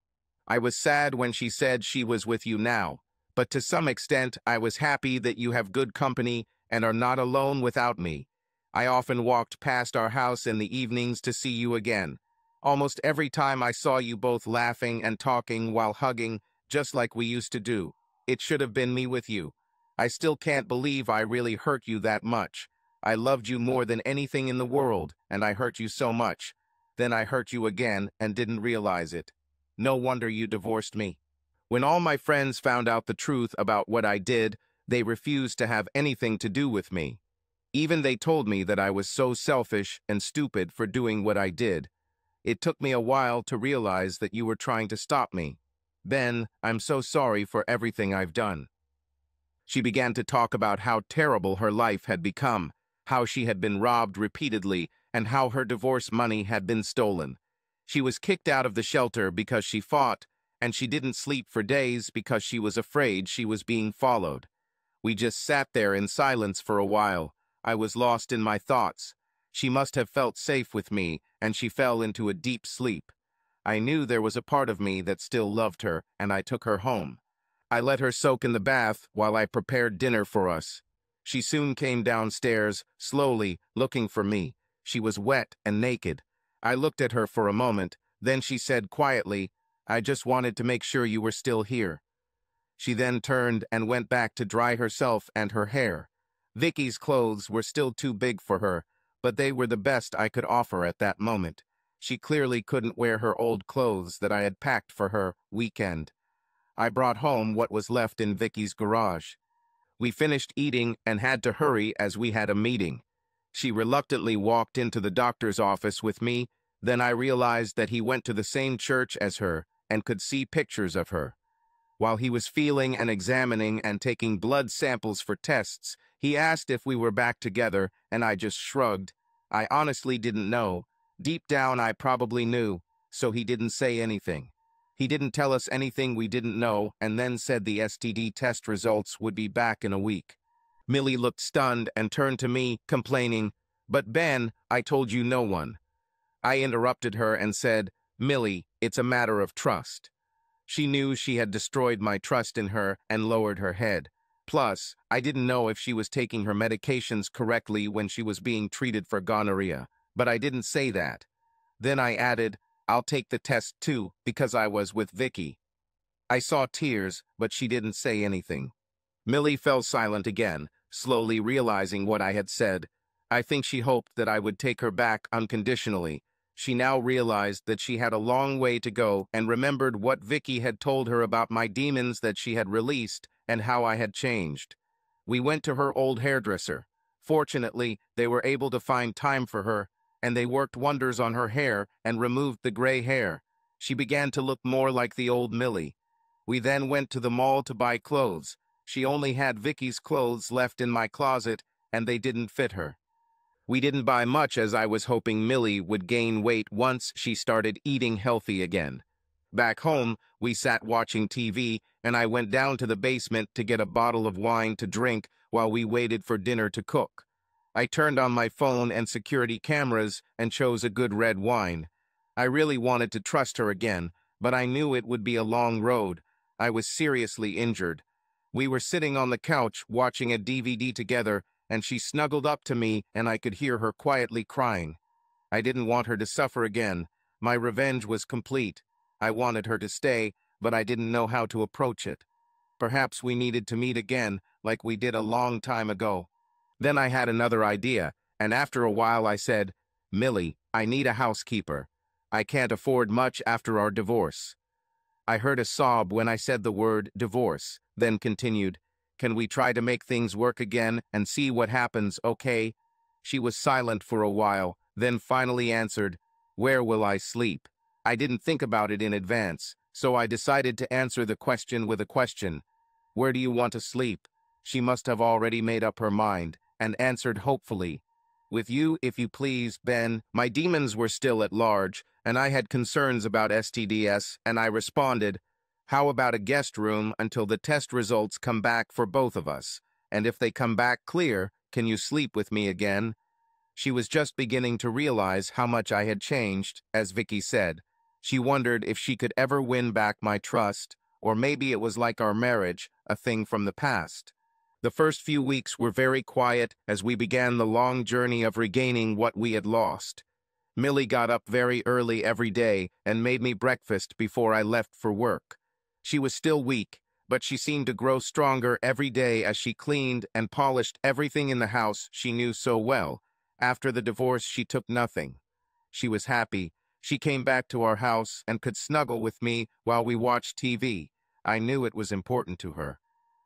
I was sad when she said she was with you now, but to some extent I was happy that you have good company and are not alone without me. I often walked past our house in the evenings to see you again. Almost every time I saw you both laughing and talking while hugging, just like we used to do. It should have been me with you. I still can't believe I really hurt you that much. I loved you more than anything in the world, and I hurt you so much. Then I hurt you again and didn't realize it. No wonder you divorced me. When all my friends found out the truth about what I did, they refused to have anything to do with me. Even they told me that I was so selfish and stupid for doing what I did. It took me a while to realize that you were trying to stop me. Ben, I'm so sorry for everything I've done." She began to talk about how terrible her life had become, how she had been robbed repeatedly, and how her divorce money had been stolen. She was kicked out of the shelter because she fought, and she didn't sleep for days because she was afraid she was being followed. We just sat there in silence for a while. I was lost in my thoughts. She must have felt safe with me, and she fell into a deep sleep. I knew there was a part of me that still loved her, and I took her home. I let her soak in the bath while I prepared dinner for us. She soon came downstairs, slowly, looking for me. She was wet and naked. I looked at her for a moment, then she said quietly, "I just wanted to make sure you were still here." She then turned and went back to dry herself and her hair. Vicky's clothes were still too big for her, but they were the best I could offer at that moment. She clearly couldn't wear her old clothes that I had packed for her weekend. I brought home what was left in Vicky's garage. We finished eating and had to hurry as we had a meeting. She reluctantly walked into the doctor's office with me. Then I realized that he went to the same church as her and could see pictures of her. While he was feeling and examining and taking blood samples for tests, he asked if we were back together, and I just shrugged. I honestly didn't know. Deep down, I probably knew, so he didn't say anything. He didn't tell us anything we didn't know, and then said the STD test results would be back in a week. Millie looked stunned and turned to me, complaining, "But Ben, I told you no one." I interrupted her and said, "Millie, it's a matter of trust." She knew she had destroyed my trust in her and lowered her head. Plus, I didn't know if she was taking her medications correctly when she was being treated for gonorrhea, but I didn't say that. Then I added, I'll take the test too, because I was with Vicky. I saw tears, but she didn't say anything. Millie fell silent again, slowly realizing what I had said. I think she hoped that I would take her back unconditionally. She now realized that she had a long way to go and remembered what Vicky had told her about my demons that she had released and how I had changed. We went to her old hairdresser. Fortunately, they were able to find time for her, and they worked wonders on her hair and removed the gray hair. She began to look more like the old Millie. We then went to the mall to buy clothes. She only had Vicky's clothes left in my closet, and they didn't fit her. We didn't buy much as I was hoping Millie would gain weight once she started eating healthy again. Back home, we sat watching TV, and I went down to the basement to get a bottle of wine to drink while we waited for dinner to cook. I turned on my phone and security cameras and chose a good red wine. I really wanted to trust her again, but I knew it would be a long road. I was seriously injured. We were sitting on the couch watching a DVD together, and she snuggled up to me and I could hear her quietly crying. I didn't want her to suffer again. My revenge was complete. I wanted her to stay, but I didn't know how to approach it. Perhaps we needed to meet again, like we did a long time ago. Then I had another idea, and after a while I said, Millie, I need a housekeeper. I can't afford much after our divorce. I heard a sob when I said the word divorce, then continued, can we try to make things work again and see what happens, okay? She was silent for a while, then finally answered, where will I sleep? I didn't think about it in advance, so I decided to answer the question with a question. Where do you want to sleep? She must have already made up her mind, and answered hopefully, with you, if you please, Ben. My demons were still at large, and I had concerns about STDs, and I responded, how about a guest room until the test results come back for both of us? And if they come back clear, can you sleep with me again? She was just beginning to realize how much I had changed, as Vicky said. She wondered if she could ever win back my trust, or maybe it was like our marriage, a thing from the past. The first few weeks were very quiet as we began the long journey of regaining what we had lost. Millie got up very early every day and made me breakfast before I left for work. She was still weak, but she seemed to grow stronger every day as she cleaned and polished everything in the house she knew so well. After the divorce, she took nothing. She was happy. She came back to our house and could snuggle with me while we watched TV. I knew it was important to her.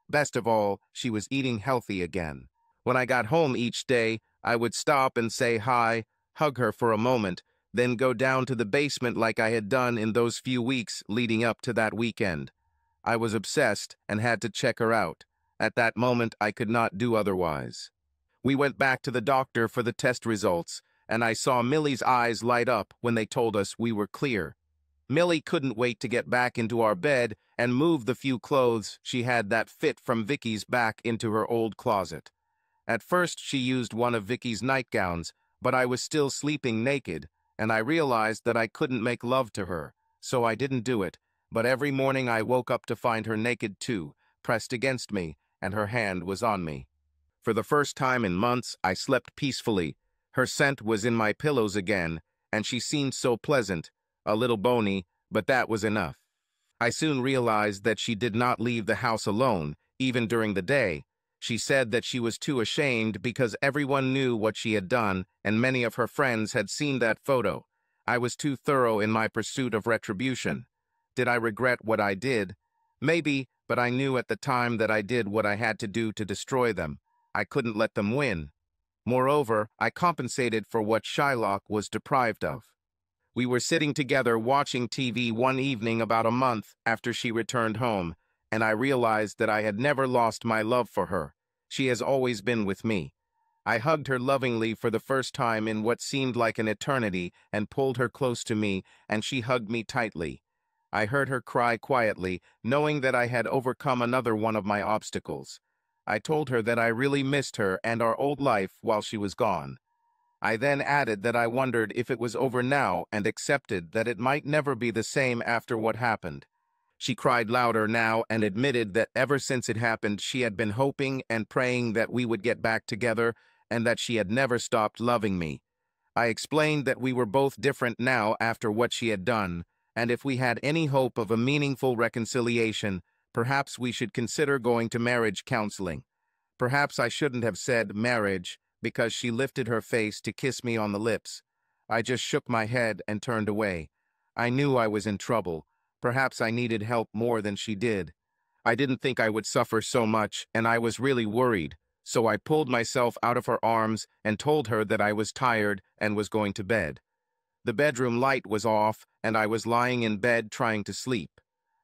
Best of all, she was eating healthy again. When I got home each day, I would stop and say hi, hug her for a moment, then go down to the basement like I had done in those few weeks leading up to that weekend. I was obsessed and had to check her out. At that moment, I could not do otherwise. We went back to the doctor for the test results, and I saw Millie's eyes light up when they told us we were clear. Millie couldn't wait to get back into our bed and move the few clothes she had that fit from Vicky's back into her old closet. At first, she used one of Vicky's nightgowns, but I was still sleeping naked, and I realized that I couldn't make love to her, so I didn't do it, but every morning I woke up to find her naked too, pressed against me, and her hand was on me. For the first time in months, I slept peacefully. Her scent was in my pillows again, and she seemed so pleasant, a little bony, but that was enough. I soon realized that she did not leave the house alone, even during the day. She said that she was too ashamed because everyone knew what she had done, and many of her friends had seen that photo. I was too thorough in my pursuit of retribution. Did I regret what I did? Maybe, but I knew at the time that I did what I had to do to destroy them. I couldn't let them win. Moreover, I compensated for what Shylock was deprived of. We were sitting together watching TV one evening about a month after she returned home, and I realized that I had never lost my love for her. She has always been with me. I hugged her lovingly for the first time in what seemed like an eternity and pulled her close to me, and she hugged me tightly. I heard her cry quietly, knowing that I had overcome another one of my obstacles. I told her that I really missed her and our old life while she was gone. I then added that I wondered if it was over now and accepted that it might never be the same after what happened. She cried louder now and admitted that ever since it happened, she had been hoping and praying that we would get back together and that she had never stopped loving me. I explained that we were both different now after what she had done, and if we had any hope of a meaningful reconciliation, perhaps we should consider going to marriage counseling. Perhaps I shouldn't have said marriage, because she lifted her face to kiss me on the lips. I just shook my head and turned away. I knew I was in trouble. Perhaps I needed help more than she did. I didn't think I would suffer so much, and I was really worried, so I pulled myself out of her arms and told her that I was tired and was going to bed. The bedroom light was off, and I was lying in bed trying to sleep.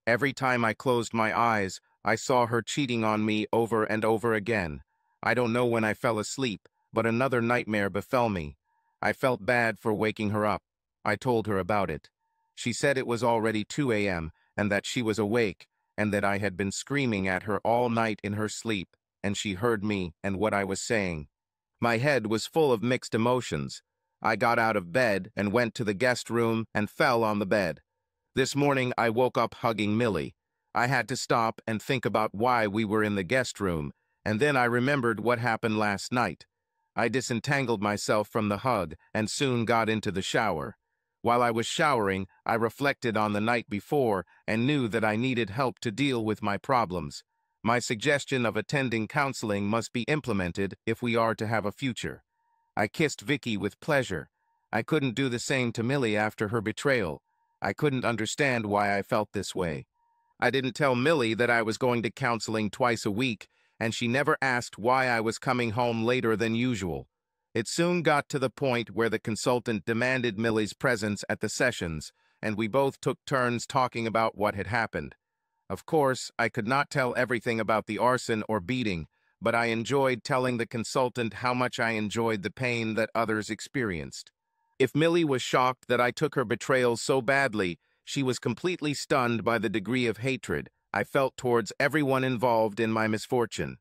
Every time I closed my eyes, I saw her cheating on me over and over again. I don't know when I fell asleep, but another nightmare befell me. I felt bad for waking her up. I told her about it. She said it was already 2 a.m. and that she was awake, and that I had been screaming at her all night in her sleep, and she heard me and what I was saying. My head was full of mixed emotions. I got out of bed and went to the guest room and fell on the bed. This morning I woke up hugging Millie. I had to stop and think about why we were in the guest room, and then I remembered what happened last night. I disentangled myself from the hug and soon got into the shower. While I was showering, I reflected on the night before and knew that I needed help to deal with my problems. My suggestion of attending counseling must be implemented if we are to have a future. I kissed Vicky with pleasure. I couldn't do the same to Millie after her betrayal. I couldn't understand why I felt this way. I didn't tell Millie that I was going to counseling twice a week, and she never asked why I was coming home later than usual. It soon got to the point where the consultant demanded Millie's presence at the sessions, and we both took turns talking about what had happened. Of course, I could not tell everything about the arson or beating, but I enjoyed telling the consultant how much I enjoyed the pain that others experienced. If Millie was shocked that I took her betrayal so badly, she was completely stunned by the degree of hatred I felt towards everyone involved in my misfortune.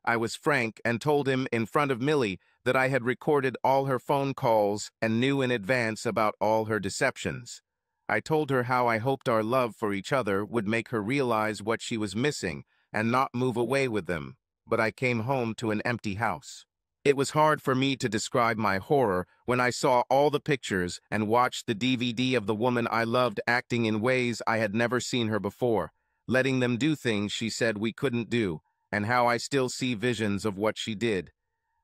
I was frank and told him in front of Millie that I had recorded all her phone calls and knew in advance about all her deceptions. I told her how I hoped our love for each other would make her realize what she was missing and not move away with them, but I came home to an empty house. It was hard for me to describe my horror when I saw all the pictures and watched the DVD of the woman I loved acting in ways I had never seen her before, letting them do things she said we couldn't do, and how I still see visions of what she did.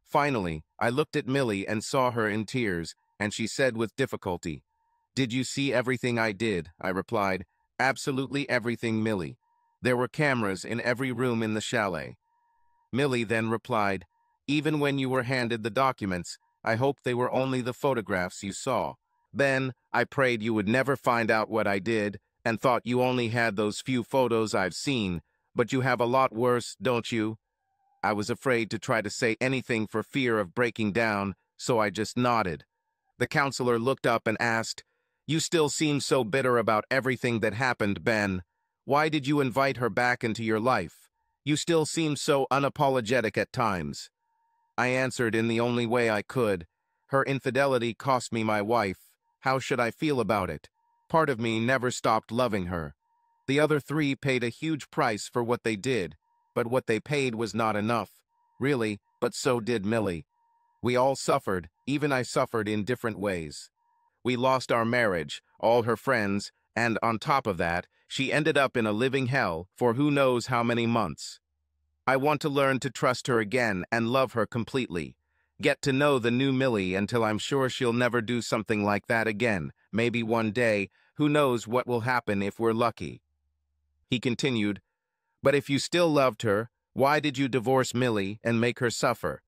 Finally, I looked at Millie and saw her in tears, and she said with difficulty, "Did you see everything I did?" I replied, "Absolutely everything, Millie. There were cameras in every room in the chalet." Millie then replied, "Even when you were handed the documents, I hoped they were only the photographs you saw. Then, I prayed you would never find out what I did, and thought you only had those few photos I've seen, but you have a lot worse, don't you?" I was afraid to try to say anything for fear of breaking down, so I just nodded. The counselor looked up and asked, "You still seem so bitter about everything that happened, Ben. Why did you invite her back into your life? You still seem so unapologetic at times." I answered in the only way I could. Her infidelity cost me my wife. How should I feel about it? Part of me never stopped loving her. The other three paid a huge price for what they did, but what they paid was not enough. Really, but so did Millie. We all suffered, even I suffered in different ways. We lost our marriage, all her friends, and on top of that, she ended up in a living hell for who knows how many months. I want to learn to trust her again and love her completely. Get to know the new Millie until I'm sure she'll never do something like that again. Maybe one day, who knows what will happen if we're lucky. He continued, "But if you still loved her, why did you divorce Millie and make her suffer?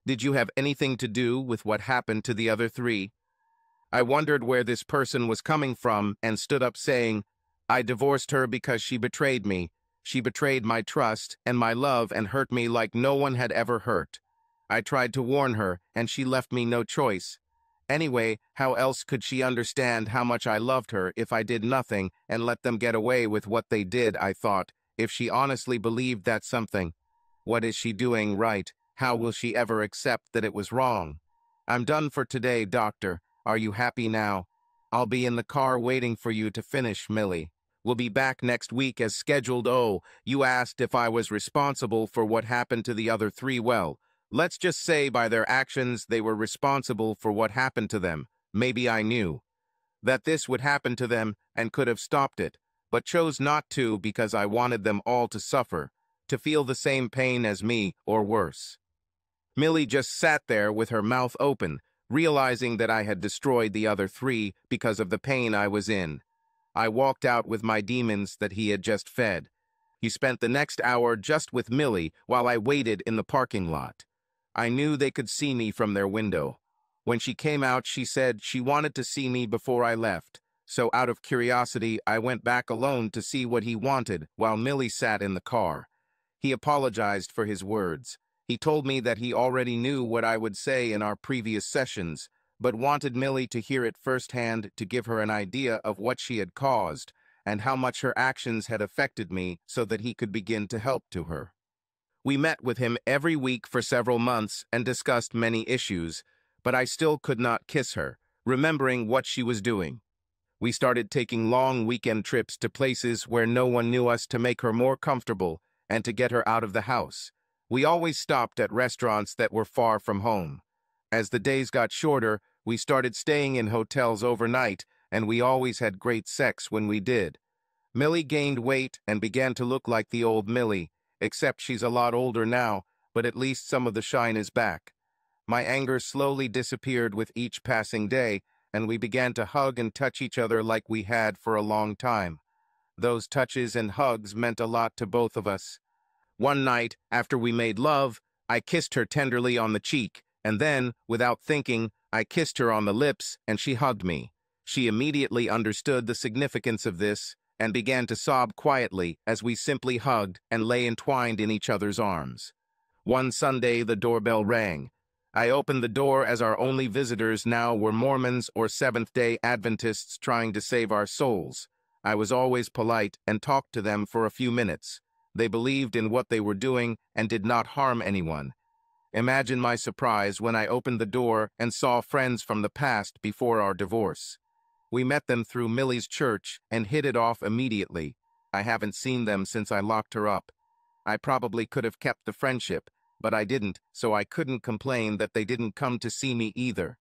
Did you have anything to do with what happened to the other three?" I wondered where this person was coming from and stood up saying, "I divorced her because she betrayed me. She betrayed my trust and my love and hurt me like no one had ever hurt. I tried to warn her, and she left me no choice. Anyway, how else could she understand how much I loved her if I did nothing and let them get away with what they did, I thought, if she honestly believed that something. What is she doing right? How will she ever accept that it was wrong? I'm done for today, doctor. Are you happy now? I'll be in the car waiting for you to finish, Millie. We'll be back next week as scheduled. Oh, you asked if I was responsible for what happened to the other three. Well, Let's just say by their actions they were responsible for what happened to them. Maybe I knew that this would happen to them and could have stopped it, but chose not to because I wanted them all to suffer, to feel the same pain as me or worse. Millie just sat there with her mouth open, realizing that I had destroyed the other three because of the pain I was in. I walked out with my demons that he had just fed. He spent the next hour just with Millie while I waited in the parking lot. I knew they could see me from their window. When she came out, she said she wanted to see me before I left, so out of curiosity, I went back alone to see what he wanted while Millie sat in the car. He apologized for his words. He told me that he already knew what I would say in our previous sessions, but wanted Millie to hear it firsthand to give her an idea of what she had caused and how much her actions had affected me so that he could begin to help to her. We met with him every week for several months and discussed many issues, but I still could not kiss her, remembering what she was doing. We started taking long weekend trips to places where no one knew us to make her more comfortable and to get her out of the house. We always stopped at restaurants that were far from home. As the days got shorter, we started staying in hotels overnight, and we always had great sex when we did. Millie gained weight and began to look like the old Millie, except she's a lot older now, but at least some of the shine is back. My anger slowly disappeared with each passing day, and we began to hug and touch each other like we had for a long time. Those touches and hugs meant a lot to both of us. One night, after we made love, I kissed her tenderly on the cheek, and then, without thinking, I kissed her on the lips, and she hugged me. She immediately understood the significance of this and began to sob quietly as we simply hugged and lay entwined in each other's arms. One Sunday, the doorbell rang. I opened the door as our only visitors now were Mormons or Seventh-day Adventists trying to save our souls. I was always polite and talked to them for a few minutes. They believed in what they were doing and did not harm anyone. Imagine my surprise when I opened the door and saw friends from the past before our divorce. We met them through Millie's church and hit it off immediately. I haven't seen them since I locked her up. I probably could have kept the friendship, but I didn't, so I couldn't complain that they didn't come to see me either.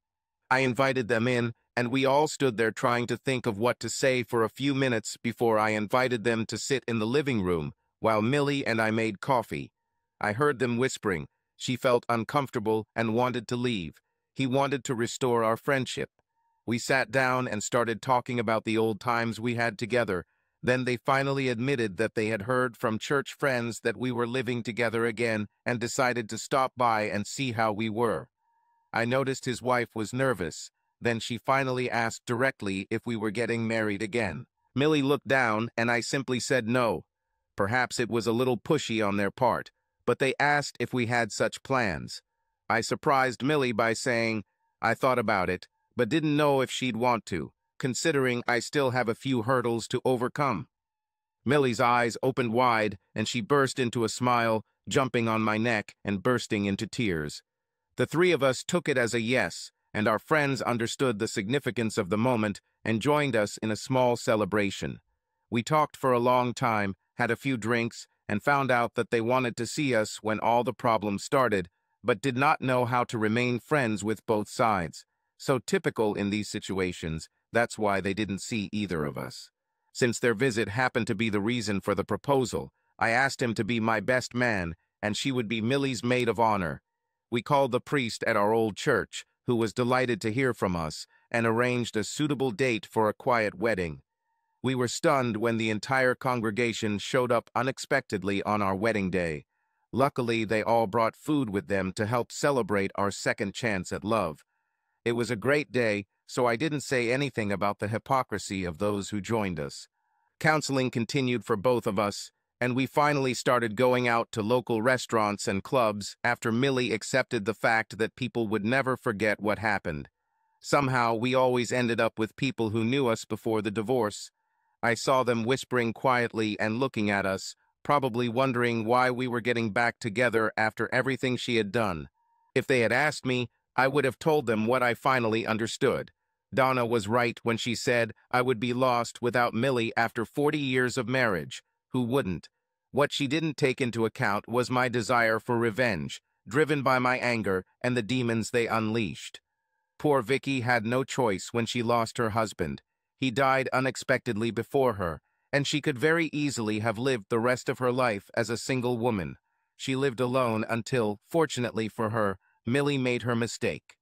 I invited them in, and we all stood there trying to think of what to say for a few minutes before I invited them to sit in the living room while Millie and I made coffee. I heard them whispering. She felt uncomfortable and wanted to leave. He wanted to restore our friendship. We sat down and started talking about the old times we had together. Then they finally admitted that they had heard from church friends that we were living together again and decided to stop by and see how we were. I noticed his wife was nervous. Then she finally asked directly if we were getting married again. Millie looked down and I simply said no. Perhaps it was a little pushy on their part, but they asked if we had such plans. I surprised Millie by saying, I thought about it, but didn't know if she'd want to, considering I still have a few hurdles to overcome. Millie's eyes opened wide, and she burst into a smile, jumping on my neck and bursting into tears. The three of us took it as a yes, and our friends understood the significance of the moment and joined us in a small celebration. We talked for a long time, had a few drinks, and found out that they wanted to see us when all the problems started, but did not know how to remain friends with both sides. So typical in these situations, that's why they didn't see either of us. Since their visit happened to be the reason for the proposal, I asked him to be my best man, and she would be Millie's maid of honor. We called the priest at our old church, who was delighted to hear from us, and arranged a suitable date for a quiet wedding. We were stunned when the entire congregation showed up unexpectedly on our wedding day. Luckily, they all brought food with them to help celebrate our second chance at love. It was a great day, so I didn't say anything about the hypocrisy of those who joined us. Counseling continued for both of us, and we finally started going out to local restaurants and clubs after Millie accepted the fact that people would never forget what happened. Somehow, we always ended up with people who knew us before the divorce. I saw them whispering quietly and looking at us, probably wondering why we were getting back together after everything she had done. If they had asked me, I would have told them what I finally understood. Donna was right when she said I would be lost without Millie after 40 years of marriage. Who wouldn't? What she didn't take into account was my desire for revenge, driven by my anger and the demons they unleashed. Poor Vicky had no choice when she lost her husband. He died unexpectedly before her, and she could very easily have lived the rest of her life as a single woman. She lived alone until, fortunately for her, Millie made her mistake.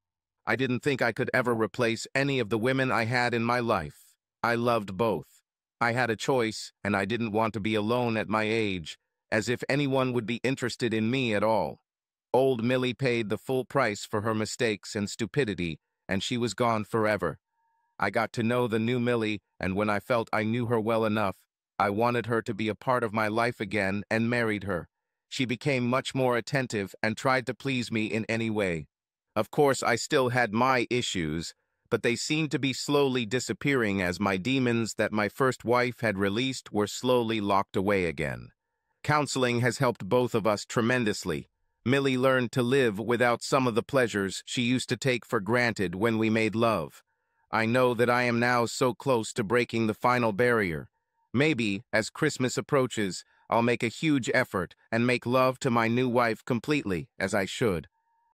I didn't think I could ever replace any of the women I had in my life. I loved both. I had a choice, and I didn't want to be alone at my age, as if anyone would be interested in me at all. Old Millie paid the full price for her mistakes and stupidity, and she was gone forever. I got to know the new Millie, and when I felt I knew her well enough, I wanted her to be a part of my life again and married her. She became much more attentive and tried to please me in any way. Of course, I still had my issues, but they seemed to be slowly disappearing as my demons that my first wife had released were slowly locked away again. Counseling has helped both of us tremendously. Millie learned to live without some of the pleasures she used to take for granted when we made love. I know that I am now so close to breaking the final barrier. Maybe, as Christmas approaches, I'll make a huge effort and make love to my new wife completely, as I should.